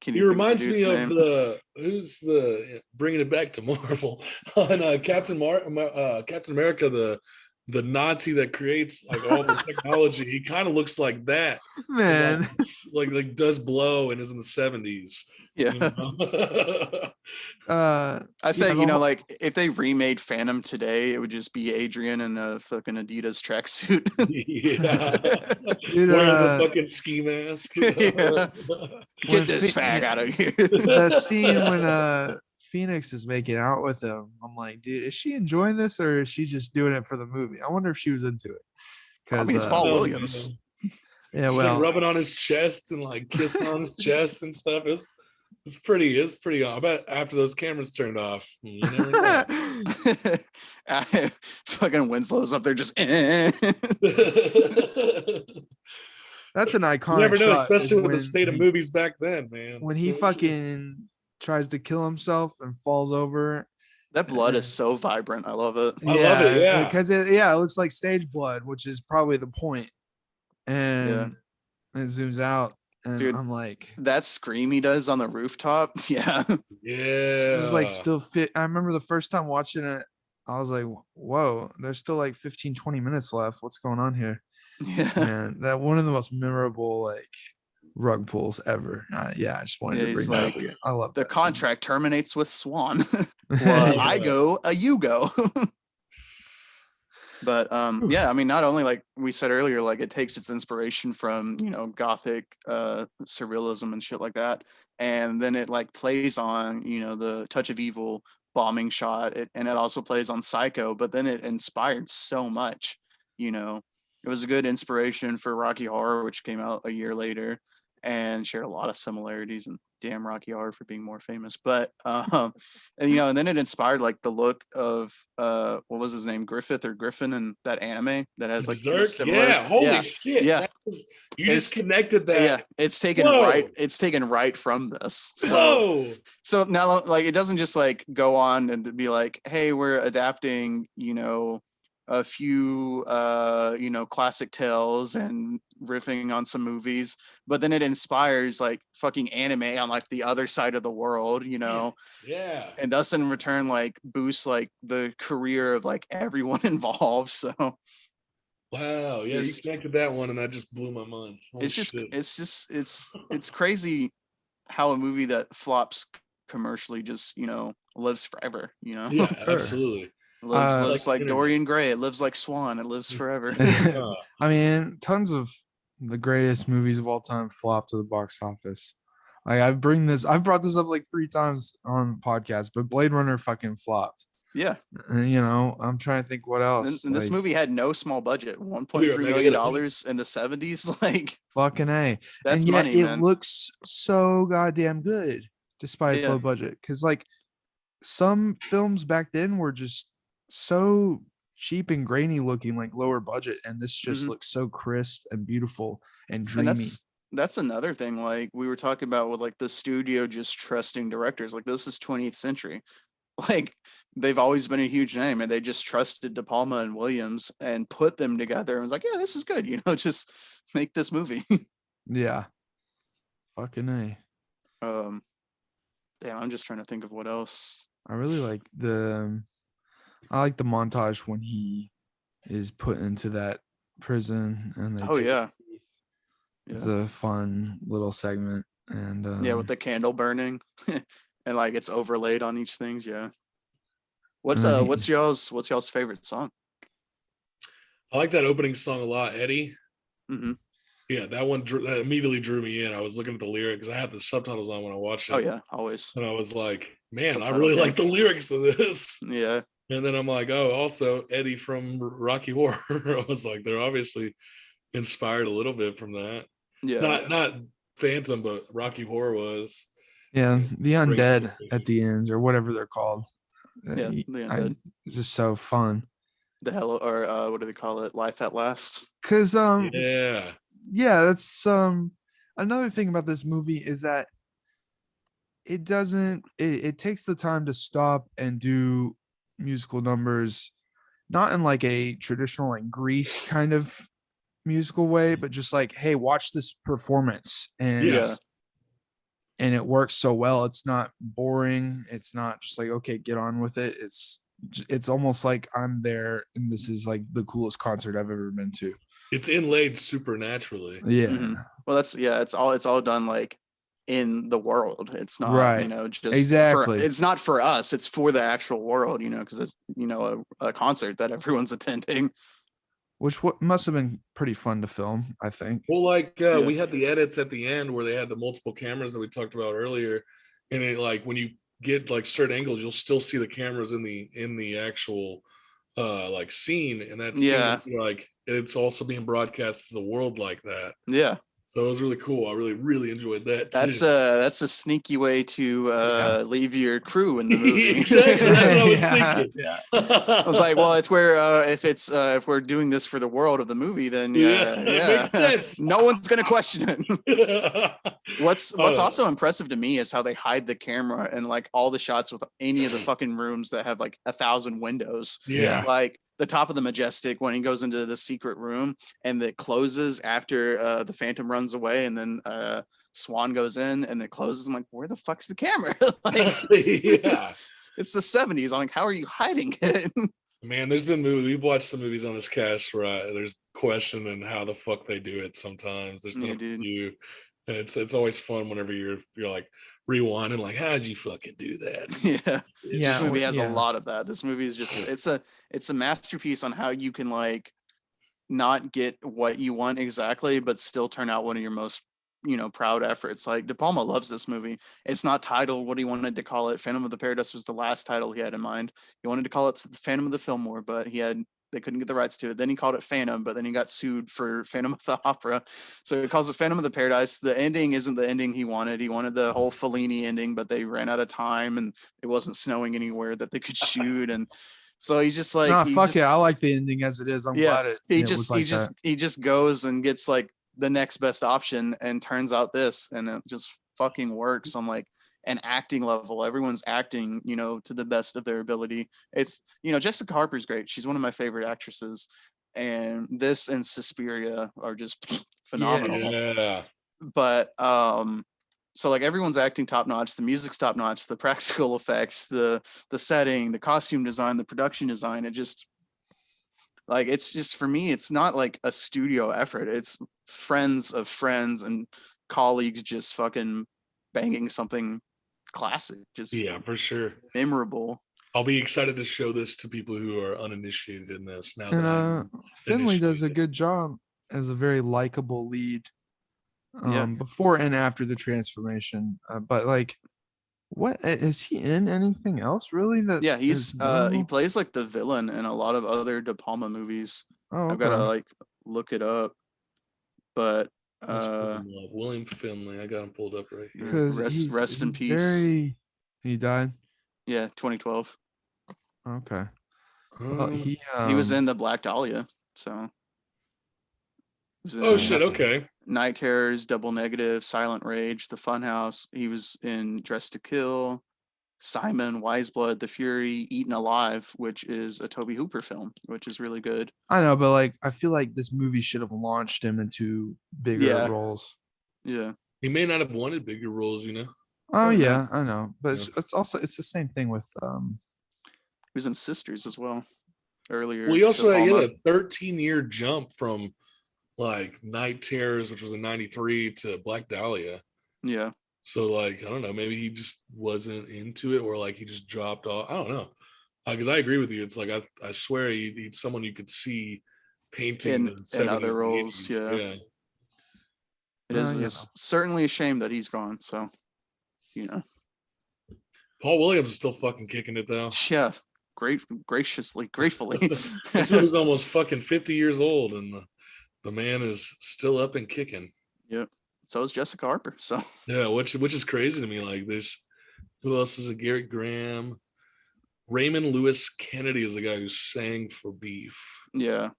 he reminds me of who's the bringing it back to Marvel on Captain America, the Nazi that creates like all the technology. He kind of looks like that, man. Like does blow and is in the 70s. Yeah. I say, like if they remade Phantom today, it would just be Adrian in a fucking Adidas tracksuit. Wearing the fucking ski mask. Get this fag out of here. That scene when Phoenix is making out with him, I'm like, dude, is she enjoying this or is she just doing it for the movie? I wonder if she was into it. I mean, it's Paul Williams. Yeah, well, like rubbing on his chest and like kissing on his chest and stuff. It's pretty. I bet after those cameras turned off, you never know. Fucking Winslow's up there just. That's an iconic. You never know, shot, especially with the state of movies back then, man. When he fucking tries to kill himself and falls over. That blood is so vibrant. I love it. I love it. Yeah, because it looks like stage blood, which is probably the point. And it zooms out. And dude, I'm like, that scream he does on the rooftop. Yeah. It was like still fit. I remember the first time watching it, I was like, whoa, there's still like 15-20 minutes left. What's going on here? Yeah. And that one of the most memorable like rug pulls ever. I just wanted to bring that up. I love the contract terminates with Swan. Well, I go, you go. But I mean, not only like we said earlier, like it takes its inspiration from Gothic surrealism and shit like that, and then it like plays on the Touch of Evil bombing shot, and it also plays on Psycho. But then it inspired so much. It was a good inspiration for Rocky Horror, which came out a year later, and shared a lot of similarities. And damn Rocky Horror for being more famous. But and then it inspired like the look of what was his name, Griffin in that anime that has like similar. Holy shit. Yeah. You just connected that. Yeah, it's taken right from this. So now like it doesn't just like go on and be like, hey, we're adapting, a few classic tales and riffing on some movies, but then it inspires like fucking anime on like the other side of the world, yeah, and thus in return like boosts like the career of like everyone involved. So wow, yeah, you connected that one and that just blew my mind. It's crazy how a movie that flops commercially just lives forever. Yeah, absolutely. It lives like Dorian Gray. It lives like Swan. It lives forever. I mean, tons of the greatest movies of all time flop to the box office. Like I've brought this up like 3 times on podcasts, but Blade Runner fucking flopped. Yeah. I'm trying to think what else. And this movie had no small budget, $1.3 million in the 70s. Like fucking A. That's and yet money, man. It looks so goddamn good despite its low budget. Because like some films back then were just so cheap and grainy looking, like lower budget, and this just looks so crisp and beautiful and dreamy. And that's another thing, like we were talking about with like the studio just trusting directors. Like this is 20th century, like they've always been a huge name, and they just trusted De Palma and Williams and put them together and was like, yeah, this is good, just make this movie. Yeah, fucking A. Damn, I'm just trying to think of what else. I really like the montage when he is put into that prison and it's a fun little segment. And with the candle burning and like it's overlaid on each things. What's y'all's favorite song? I like that opening song a lot, Eddie. Mm-hmm. Yeah, that one that immediately drew me in. I was looking at the lyrics. I had the subtitles on when I watched it. Oh yeah, always. And I was like, man, I really like the lyrics of this. Yeah. And then I'm like, oh, also Eddie from Rocky Horror. I was like, they're obviously inspired a little bit from that. Yeah. Not Phantom, but Rocky Horror was. Yeah, the Great undead movie. at the ends or whatever they're called. Yeah, the undead. It's just so fun. The hell, or what do they call it? Life at last. Cause Yeah. that's another thing about this movie is that it doesn't it takes the time to stop and do musical numbers, not in like a traditional like Grease kind of musical way, but just like, hey, watch this performance. And Yes. and it works so well. It's not boring. It's not just like, okay, get on with it. It's almost like I'm there and this is like the coolest concert I've ever been to. It's inlaid supernaturally. Yeah. Mm-hmm. Well, it's all done like in the world. It's not, right. Just exactly. it's not for us. It's for the actual world, because it's, a concert that everyone's attending. Which must have been pretty fun to film, I think. Well, like we had the edits at the end where they had the multiple cameras that we talked about earlier, and it like when you get like certain angles, you'll still see the cameras in the actual like scene, and that scene, like it's also being broadcast to the world like that. Yeah. So it was really cool. I really enjoyed that. That's a sneaky way to leave your crew in the movie. Exactly. That's what I was thinking. Yeah. I was like, well, it's where if we're doing this for the world of the movie, then makes sense. No one's gonna question it. What's also impressive to me is how they hide the camera and like all the shots with any of the fucking rooms that have like 1,000 windows. Yeah. Like the top of the Majestic when he goes into the secret room and it closes after the Phantom runs away, and then Swan goes in and it closes. I'm like, where the fuck's the camera? Like, yeah, it's the 70s. I'm like, how are you hiding it? Man, there's been movies. We've watched some movies on this cast where there's questioning how the fuck they do it. Sometimes there's no clue. And it's always fun whenever you're like rewinding, like, how'd you fucking do that? Yeah. This movie has a lot of that. This movie is just it's a masterpiece on how you can like not get what you want exactly, but still turn out one of your most proud efforts. Like De Palma loves this movie. It's not titled what he wanted to call it. Phantom of the Paradise was the last title he had in mind. He wanted to call it Phantom of the Fillmore, but they couldn't get the rights to it. Then he called it Phantom, but then he got sued for Phantom of the Opera. So he calls it Phantom of the Paradise. The ending isn't the ending he wanted. He wanted the whole Fellini ending, but they ran out of time and it wasn't snowing anywhere that they could shoot. And so he's just like, fuck it. I like the ending as it is. I'm glad he just goes and gets like the next best option and turns out this, and it just fucking works on like an acting level. Everyone's acting, to the best of their ability. It's, Jessica Harper's great. She's one of my favorite actresses, and this and Suspiria are just phenomenal. Yeah. But so like everyone's acting top notch, the music's top notch, the practical effects, the setting, the costume design, the production design, it just like, it's just, for me, it's not like a studio effort. It's friends of friends and colleagues just fucking banging something classic, just for sure, memorable. I'll be excited to show this to people who are uninitiated in this now. And Finley does a good job as a very likable lead before and after the transformation. But like, what is he in anything else really? He plays like the villain in a lot of other De Palma movies. Okay. I've got to like look it up, but William Finley, I got him pulled up right here. Rest in peace. He died. Yeah, 2012. Okay. Well, he was in the Black Dahlia, so. Shit! Okay. Night Terrors, Double Negative, Silent Rage, The Funhouse. He was in Dressed to Kill, Simon, Wise Blood, The Fury, Eaten Alive, which is a Tobe Hooper film, which is really good. I know, but like, I feel like this movie should have launched him into bigger roles. Yeah. He may not have wanted bigger roles, Oh yeah, I know, but it's the same thing with. He was in Sisters as well earlier. Well, he also had a 13-year jump from like Night Terrors, which was in '93, to Black Dahlia. Yeah. So like, I don't know, maybe he just wasn't into it, or like he just dropped off. I don't know, because I agree with you. It's like I swear he's someone you could see painting in other roles. Yeah. It is certainly a shame that he's gone. So, Paul Williams is still fucking kicking it though. Yeah, gratefully. This was almost fucking 50 years old, and the man is still up and kicking. Yep. So is Jessica Harper. So yeah, which is crazy to me. Like, there's who else is a Garrett Graham? Raymond Lewis Kennedy is the guy who sang for Beef. Yeah.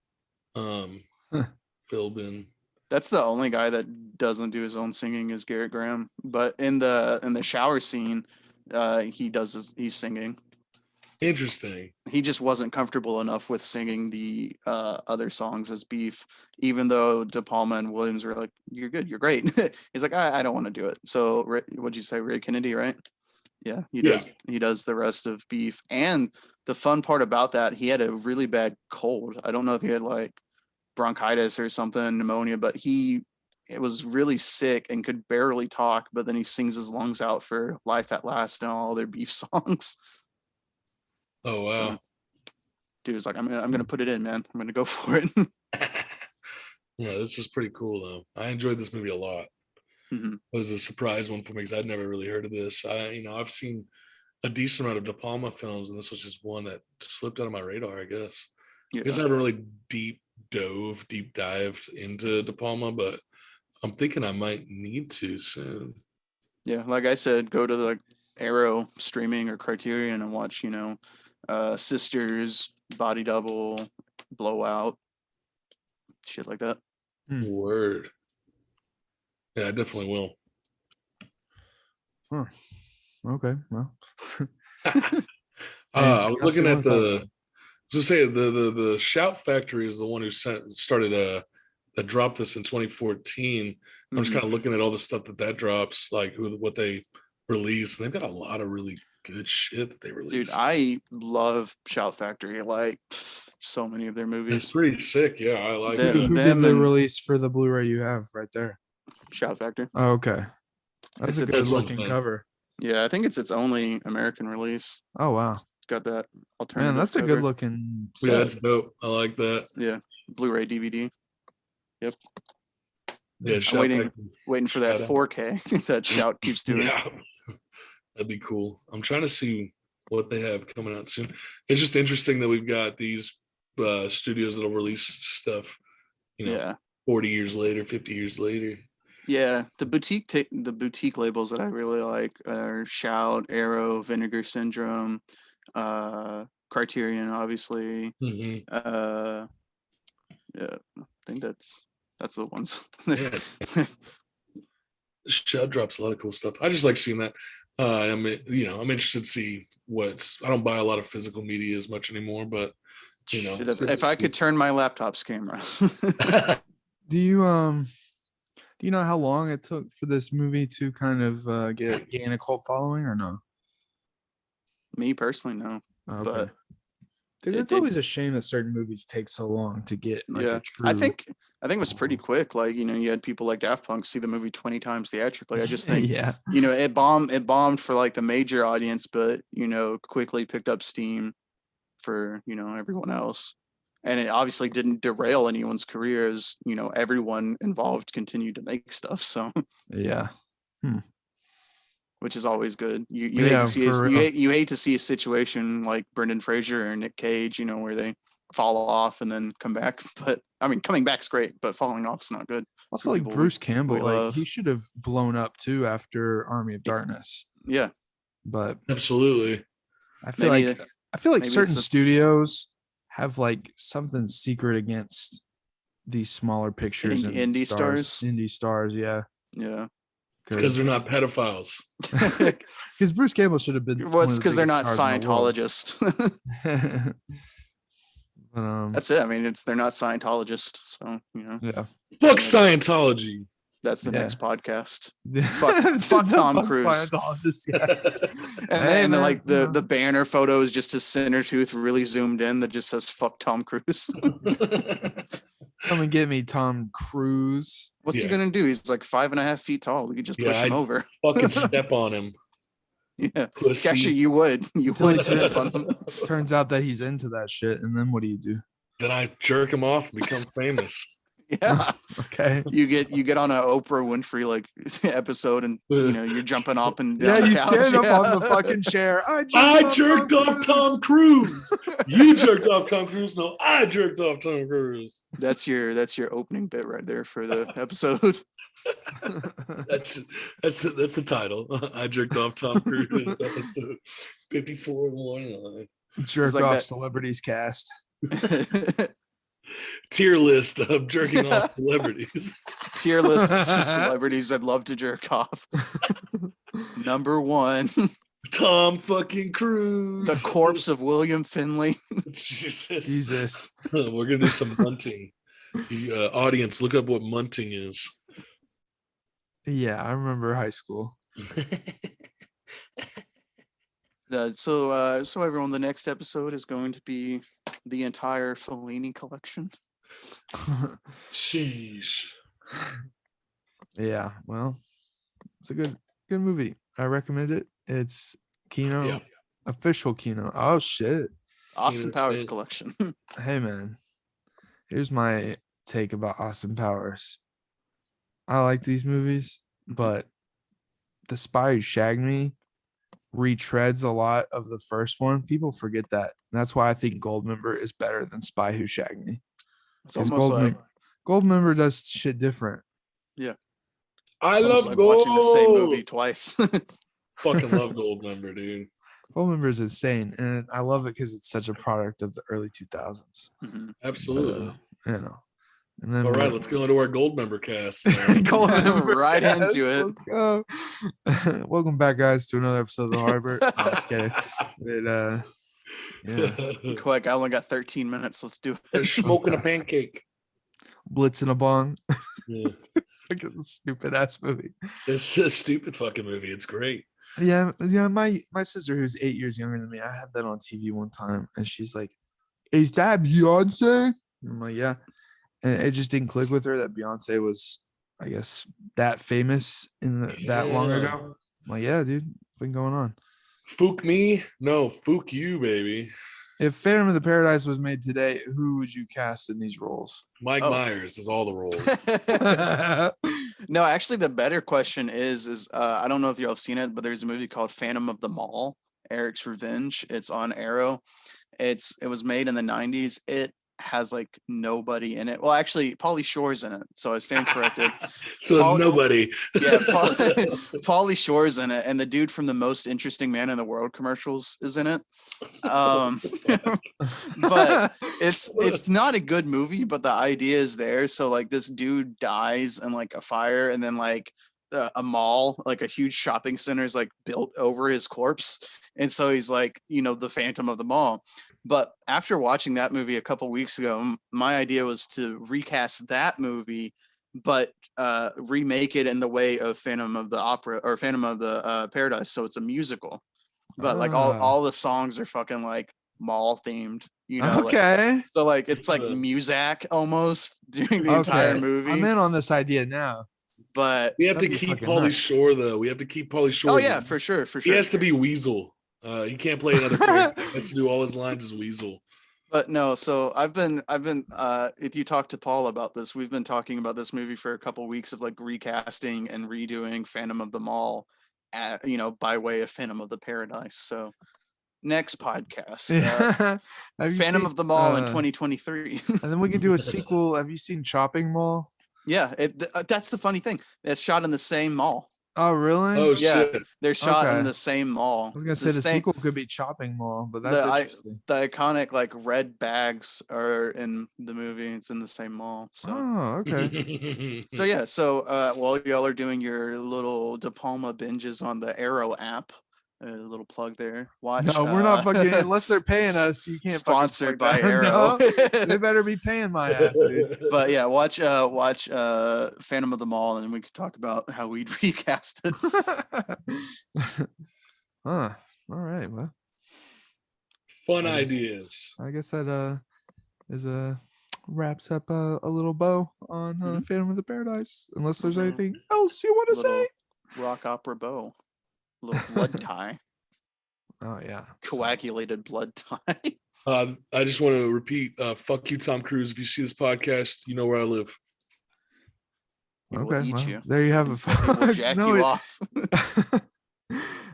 Philbin. That's the only guy that doesn't do his own singing is Garrett Graham. But in the shower scene, he's singing. Interesting. He just wasn't comfortable enough with singing the other songs as Beef, even though De Palma and Williams were like, "You're good, you're great." He's like, "I don't want to do it." So what'd you say, Ray Kennedy, right? Yeah, he does. He does the rest of Beef. And the fun part about that, he had a really bad cold. I don't know if he had like bronchitis or something, pneumonia, but it was really sick and could barely talk. But then he sings his lungs out for Life at Last and all their Beef songs. Oh wow. So, dude was like, I'm gonna put it in, man. I'm gonna go for it. Yeah, this is pretty cool though. I enjoyed this movie a lot. Mm-hmm. It was a surprise one for me because I'd never really heard of this. I've seen a decent amount of De Palma films, and this was just one that slipped out of my radar, I guess. Yeah. I guess I haven't really deep dived into De Palma, but I'm thinking I might need to soon. Yeah, like I said, go to the Arrow streaming or Criterion and watch, Sisters, Body Double, Blowout, shit like that. Word. Yeah, I definitely will. Huh. Okay, well. I was looking at the Shout Factory is the one who started that dropped this in 2014. I'm just kind of looking at all the stuff that drops, like what they release. They've got a lot of really good shit that they release. Dude, I love Shout Factory. Like so many of their movies. It's pretty sick. Yeah, I like it. Who did they release for the Blu-ray you have right there? Shout Factory. Oh, okay. That's a good looking cover. Yeah, I think it's its only American release. Oh wow. It's got that alternative. Man, that's cover. a good looking set. Yeah, that's dope. I like that. Yeah. Blu-ray DVD. Yep. Yeah, I'm waiting for that 4K that Shout keeps doing. Yeah. That'd be cool. I'm trying to see what they have coming out soon. It's just interesting that we've got these studios that'll release stuff, 40 years later, 50 years later. Yeah, the boutique labels that I really like are Shout, Arrow, Vinegar Syndrome, Criterion, obviously. Mm-hmm. Yeah, I think that's the ones. Shout drops a lot of cool stuff. I just like seeing that. I'm interested to see I don't buy a lot of physical media as much anymore, but if I could turn my laptop's camera. Do you know how long it took for this movie to kind of gain a cult following or no? Me personally, no. Okay. But because it's always a shame that certain movies take so long to get. Like, I think it was pretty quick. Like, you had people like Daft Punk see the movie 20 times theatrically. I just think, it bombed for like the major audience, but quickly picked up steam for everyone else. And it obviously didn't derail anyone's career as everyone involved continued to make stuff. So yeah. Which is always good. You hate to see you hate to see a situation like Brendan Fraser or Nick Cage, where they fall off and then come back. But I mean, coming back's great, but falling off is not good. Also, like Bruce Campbell, he should have blown up too after Army of Darkness. Yeah, but absolutely, I feel like certain studios have like something secret against these smaller pictures and indie stars. Indie stars, yeah. Because they're not pedophiles. Because Bruce Campbell should have been. Well, it's because they're not Scientologists. That's it. I mean, they're not Scientologists, so Yeah. Fuck Scientology. That's the next podcast. Fuck Tom Cruise. And then like the banner photo is just his center tooth really zoomed in that just says "fuck Tom Cruise." Come and get me, Tom Cruise. What's he gonna do? He's like 5.5 feet tall. We could just push him over. Fucking step on him. Yeah, actually, you would. You would step on him. Turns out that he's into that shit, and then what do? Then I jerk him off and become famous. Yeah. Okay. You get on an Oprah Winfrey like episode, and you're jumping up and down. Yeah, you stand up on the fucking chair. I jerked off Tom Cruise. You jerked off Tom Cruise. No, I jerked off Tom Cruise. That's your opening bit right there for the episode. that's the title. I jerked off Tom Cruise episode 54 in the morning line. Jerk like off that. Celebrities cast. Tier list of jerking off celebrities. Tier lists for celebrities I'd love to jerk off. Number 1. Tom fucking Cruise. The corpse of William Finley. Jesus. We're gonna do some munting. The audience, look up what munting is. Yeah, I remember high school. So everyone, the next episode is going to be the entire Fellini collection. Sheesh. Yeah, well, it's a good movie. I recommend it. It's Kino, official Kino. Oh shit, Austin Powers collection. Hey man, here's my take about Austin Powers. I like these movies, but The Spy Who Shagged Me retreads a lot of the first one. People forget that. And that's why I think Goldmember is better than Spy Who Shagged Me. Because Goldmember does shit different. Yeah. I love like watching the same movie twice. Fucking love Goldmember, dude. Goldmember is insane, and I love it because it's such a product of the early 2000s. Mm-hmm. Absolutely. You know. And then all right, let's go into our Goldmember cast. Goldmember right into it. Let's go. Welcome back, guys, to another episode of The Harbor. No, I'm just kidding. But, yeah. Quick, I only got 13 minutes. Let's do it. They're smoking a pancake. Blitz in a bong. Yeah. Fucking stupid ass movie. It's a stupid fucking movie. It's great. Yeah. My sister, who's 8 years younger than me, I had that on TV one time, and she's like, "Is that Beyonce?" And I'm like, "Yeah." And it just didn't click with her that Beyonce was, I guess, that famous that long ago. I'm like, yeah, dude, what's been going on? Fook me? No, fook you, baby. If Phantom of the Paradise was made today, who would you cast in these roles? Mike Myers is all the roles. No, actually, the better question is I don't know if y'all have seen it, but there's a movie called Phantom of the Mall, Eric's Revenge. It's on Arrow. It was made in the 90s. It has like nobody in it. Well, actually, Pauly Shore's in it, so I stand corrected. So nobody. Yeah, Pauly Shore's in it, and the dude from the Most Interesting Man in the World commercials is in it. But it's not a good movie, but the idea is there. So like this dude dies in like a fire, and then like a mall, like a huge shopping center, is like built over his corpse, and so he's like, the Phantom of the Mall. But after watching that movie a couple weeks ago, my idea was to recast that movie, but remake it in the way of Phantom of the Opera or Phantom of the Paradise. So it's a musical, but like all the songs are fucking like mall themed, Okay. Like, so like it's like Muzak almost during the entire movie. I'm in on this idea now. But we have to keep Pauly Shore though. We have to keep Pauly Shore. Oh yeah, for sure. He has to be Weasel. He can't play another character. He has to do all his lines as Weasel. But no, so I've been if you talk to Paul about this, we've been talking about this movie for a couple weeks of like recasting and redoing Phantom of the Mall by way of Phantom of the Paradise. So next podcast, Phantom of the Mall in 2023. And then we can do a sequel. Have you seen Chopping Mall? Yeah, that's the funny thing. It's shot in the same mall. Oh, really? Oh, yeah, shit. They're shot in the same mall. I was gonna say the sequel could be Chopping Mall, but that's interesting. The iconic like red bags are in the movie. It's in the same mall. So. Oh, okay. So yeah, while y'all are doing your little De Palma binges on the Arrow app, a little plug there. Watch. No, we're not fucking unless they're paying us. You can't. Sponsored by Arrow. No, they better be paying my ass, dude. But yeah, watch Phantom of the Mall, and we could talk about how we'd recast it. All right. Well, fun ideas. I guess that wraps up a little bow on Phantom of the Paradise. Unless there's anything else you want to say. Rock opera bow. A little blood tie. Oh yeah. Coagulated blood tie. I just want to repeat, fuck you, Tom Cruise. If you see this podcast, you know where I live. We'll eat you. There you have it. We'll jack you off.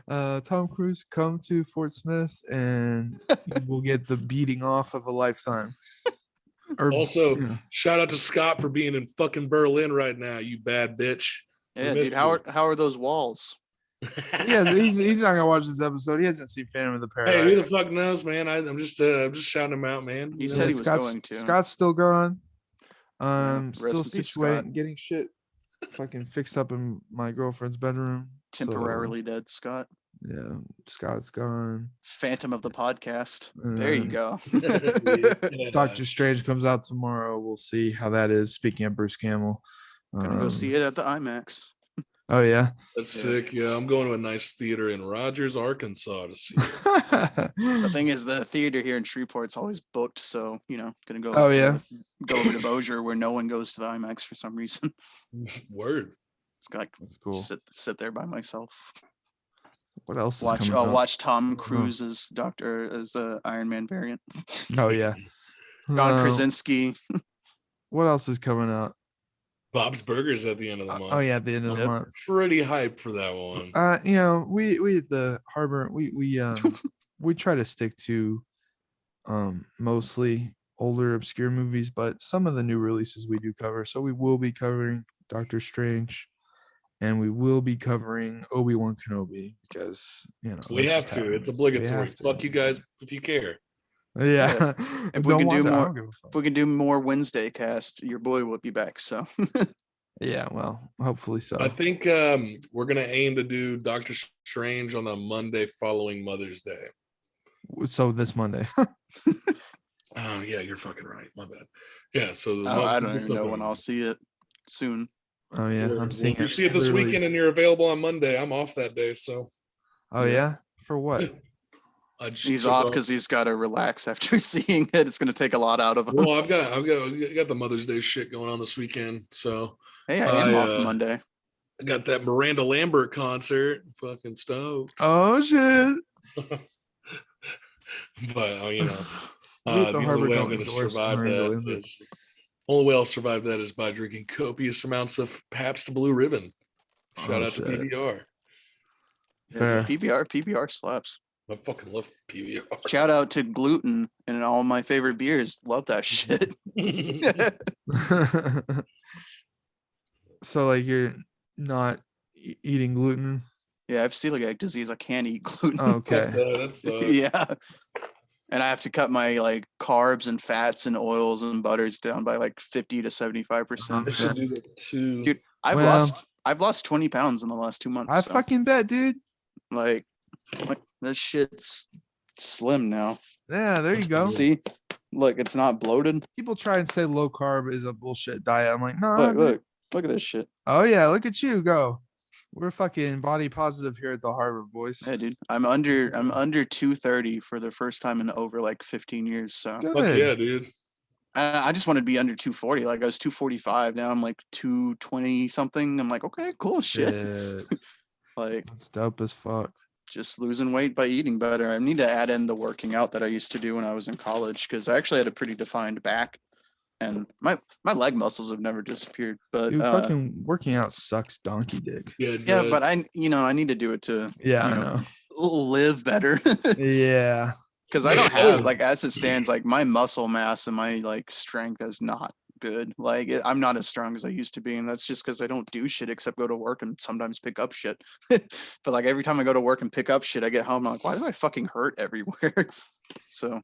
Tom Cruise, come to Fort Smith and you will get the beating off of a lifetime. Also, shout out to Scott for being in fucking Berlin right now, you bad bitch. Yeah, dude. How are those walls? He's not gonna watch this episode. He hasn't seen Phantom of the Paradise. Hey, who the fuck knows, man? I'm just shouting him out, man. He said he was going to. Scott's still going. Still in peace, situating, getting shit fucking fixed up in my girlfriend's bedroom. Temporarily dead, Scott. Yeah, Scott's gone. Phantom of the podcast. There you go. Doctor Strange comes out tomorrow. We'll see how that is. Speaking of Bruce Campbell, gonna go see it at the IMAX. Oh yeah, that's sick. Yeah, I'm going to a nice theater in Rogers, Arkansas to see it. The thing is, the theater here in Shreveport's always booked, so gonna go. Oh yeah, go over to Bossier where no one goes to the IMAX for some reason. Word. It's like that's cool. Sit there by myself. What else? Watch Tom Cruise as Iron Man variant. Oh yeah, John Krasinski. What else is coming out? Bob's Burgers at the end of the month. Oh yeah, at the end of the month. Pretty hyped for that one. We at the Harbor we try to stick to mostly older obscure movies, but some of the new releases we do cover. So we will be covering Doctor Strange, and we will be covering Obi-Wan Kenobi because we have to. It's obligatory. Fuck you guys if you care. Yeah. If we can do more Wednesday cast, your boy will be back. So yeah, well, hopefully so. I think we're gonna aim to do Doctor Strange on a Monday following Mother's Day. So this Monday. Oh yeah, you're fucking right. My bad. Yeah, so I don't even know when I'll see it. Soon. Oh yeah, I'm seeing it. You see it this weekend, and you're available on Monday. I'm off that day, so. Oh yeah, for what? He's off because he's got to relax after seeing it. It's going to take a lot out of him. Well, I've got the Mother's Day shit going on this weekend, so. Hey, I am off Monday. I got that Miranda Lambert concert. Fucking stoked. Oh shit! But the only way I'm going to survive that is. Only way I'll survive that is by drinking copious amounts of Pabst Blue Ribbon. Shout out to PBR. Fair. PBR slaps. I fucking love PBR. Shout out to gluten and all my favorite beers. Love that shit. So like you're not eating gluten? Yeah, I have celiac disease. I can't eat gluten. Okay. That's yeah. And I have to cut my like carbs and fats and oils and butters down by like 50 to 75%. Dude, I've lost 20 pounds in the last 2 months. I fucking bet, dude. Like this shit's slim now. Yeah, there you go. See, look, it's not bloated. People try and say low carb is a bullshit diet. I'm like, no. Look at this shit. Oh yeah, look at you go. We're fucking body positive here at the Harbor, boys. Yeah, dude. I'm under 230 for the first time in over like 15 years. So fuck yeah, dude. I just want to be under 240. Like I was 245. Now I'm like 220 something. I'm like, okay, cool shit. Like that's dope as fuck. Just losing weight by eating better. I need to add in the working out that I used to do when I was in college because I actually had a pretty defined back. And my leg muscles have never disappeared, but dude, fucking working out sucks donkey dick. Yeah, but I need to do it to I know. Live better. Yeah, because I don't have like as it stands, like my muscle mass and my like strength is not good. Like I'm not as strong as I used to be, and that's just because I don't do shit except go to work and sometimes pick up shit. But like every time I go to work and pick up shit, I get home, I'm like, why do I fucking hurt everywhere? So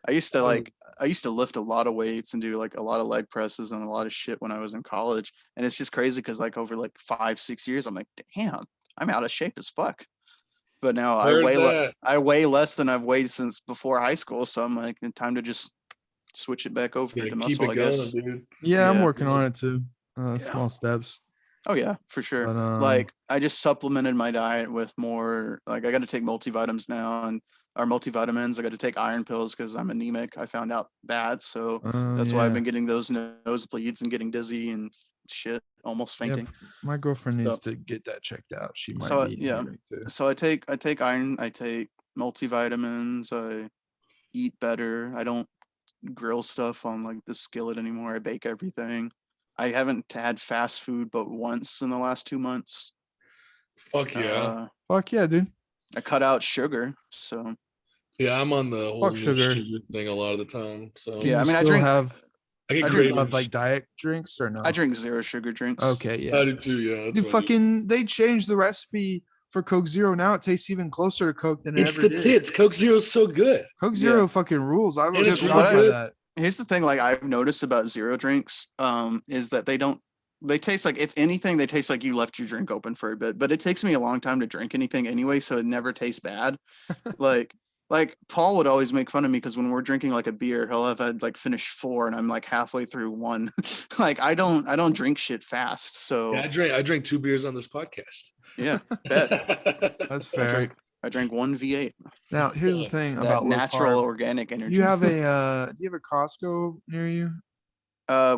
I used to lift a lot of weights and do like a lot of leg presses and a lot of shit when I was in college. And it's just crazy because like over like 5-6 years, I'm like, damn, I'm out of shape as fuck. But now I weigh less than I've weighed since before high school. So I'm like, time to just switch it back over to muscle, I guess. Dude. Yeah, I'm working on it too. Small steps. Oh yeah, for sure. But, like I just supplemented my diet with more, like I got to take multivitamins now and our multivitamins. I got to take iron pills because I'm anemic. I found out that. So that's why I've been getting those nosebleeds and getting dizzy and shit, almost fainting. Yep. My girlfriend needs to get that checked out. She might So I take iron, I take multivitamins, I eat better. I don't grill stuff on like the skillet anymore. I bake everything. I haven't had fast food but once in the last 2 months. Fuck yeah. Fuck yeah, dude. I cut out sugar, so yeah, I'm on the whole sugar thing a lot of the time. So yeah, I mean, I drink I get I great drink Of like diet drinks or no? I drink 0 sugar drinks. Okay, yeah. I do too. Yeah, Dude, fucking, they changed the recipe for Coke Zero. Now it tastes even closer to Coke than it it's ever the did. tits. Coke Zero is so good. Coke Zero Yeah. fucking rules. I And was it's shocked really by good. that. Here's the thing, like I've noticed about 0 drinks, is that they taste like, if anything, they taste like you left your drink open for a bit. But it takes me a long time to drink anything anyway, so it never tastes bad. like Paul would always make fun of me because when we're drinking like a beer, he'll have had like finished 4 and I'm like halfway through 1. Like I don't drink shit fast. So Yeah, I drank 2 beers on this podcast. yeah, bet. That's fair. I drank 1 V8. Now, here's the thing That about low natural carb. organic energy. Do you have a Costco near you?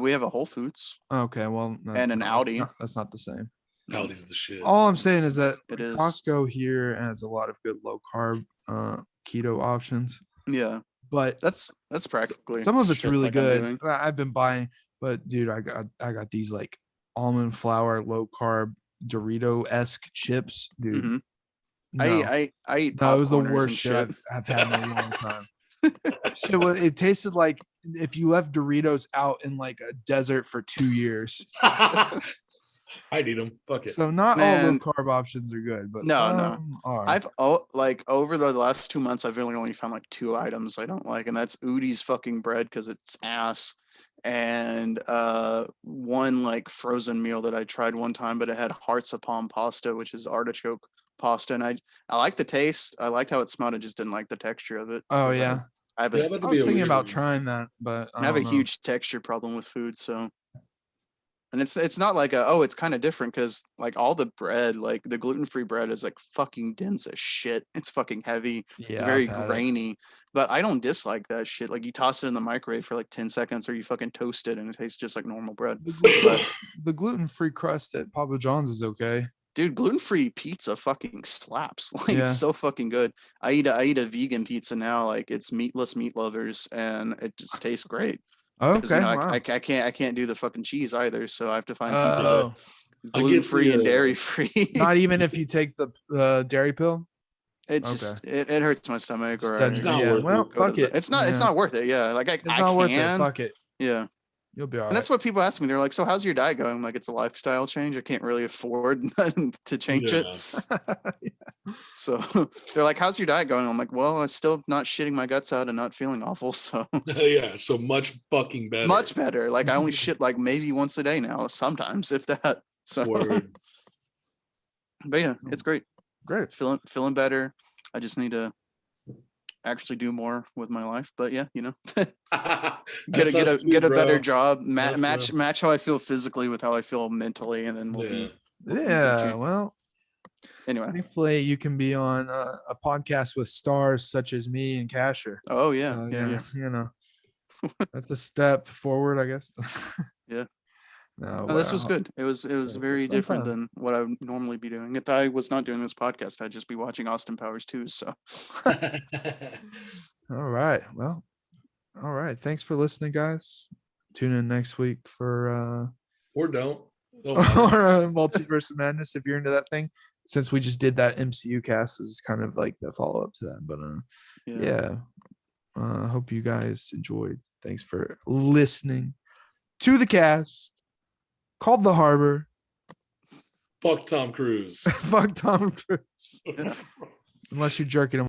We have a Whole Foods Okay, well, and an Audi. That's not the same. Aldi's the shit. All I'm saying is that It is. Costco here has a lot of good low carb keto options, Yeah, but that's practically some of it's shit really like I'm good. doing. I've been buying, but dude, I got these like almond flour low carb Dorito-esque chips, dude. Mhm. No, I eat no, it was the popcorners worst and shit I've had in a long time. It tasted like if you left Doritos out in like a desert for 2 years. I'd eat them. Fuck it. So not all low Man. carb options are good, but No, some are. I've like over the last 2 months, I've really only found like 2 items I don't like, and that's Udi's fucking bread because it's ass, and one like frozen meal that I tried one time, but it had hearts of palm pasta, which is artichoke pasta, and I like the taste. I liked how it smelled. I just didn't like the texture of it. Oh 'cause yeah, I have Yeah, a that could I be was a thinking weird about one. trying that, but I have a don't know. huge texture problem with food, so. And it's not like it's kind of different because like all the bread, like the gluten-free bread is like fucking dense as shit. It's fucking heavy, Yeah, very I've had it. grainy. But I don't dislike that shit. Like you toss it in the microwave for like 10 seconds or you fucking toast it and it tastes just like normal bread. The gluten-free crust at Papa John's is okay. Dude, gluten-free pizza fucking slaps. Like Yeah. it's so fucking good. I eat a vegan pizza now, like it's meatless meat lovers, and it just tastes great. Because Okay, you know, wow. I can't do the fucking cheese either, so I have to find Oh, pizza that's I get gluten-free and the, dairy-free. not even if you take the dairy pill. It just it hurts my stomach, or Doesn't- It's not yeah, worth well, it. fuck it. It's Yeah. not worth it. Yeah, like It's I not can. worth it. Fuck it. Yeah, You'll be all right. and that's what people ask me. They're like, "So how's your diet going?" I'm like, "It's a lifestyle change. I can't really afford to change it." So they're like, "How's your diet going?" I'm like, "Well, I'm still not shitting my guts out and not feeling awful, so Yeah, so much fucking better. much better. Like I only shit like maybe once a day now, sometimes if that. So, Word. but yeah, it's great. Great. Feeling better. I just need to actually do more with my life. But yeah, you know, get a better job. Match how I feel physically with how I feel mentally, and then we'll be. Yeah. Well, anyway. Thankfully, you can be on a podcast with stars such as me and Casher. Oh yeah, yeah. You know, that's a step forward, I guess. Yeah. No, this was good. It was very different time. than what I would normally be doing. If I was not doing this podcast, I'd just be watching Austin Powers 2. So. All right. Well. All right. Thanks for listening, guys. Tune in next week for or don't. or Multiverse of Madness if you're into that thing. Since we just did that MCU cast, this is kind of like the follow up to that. But yeah. I hope you guys enjoyed. Thanks for listening to the cast called The Harbor. Fuck Tom Cruise. Fuck Tom Cruise. Yeah. Unless you're jerking him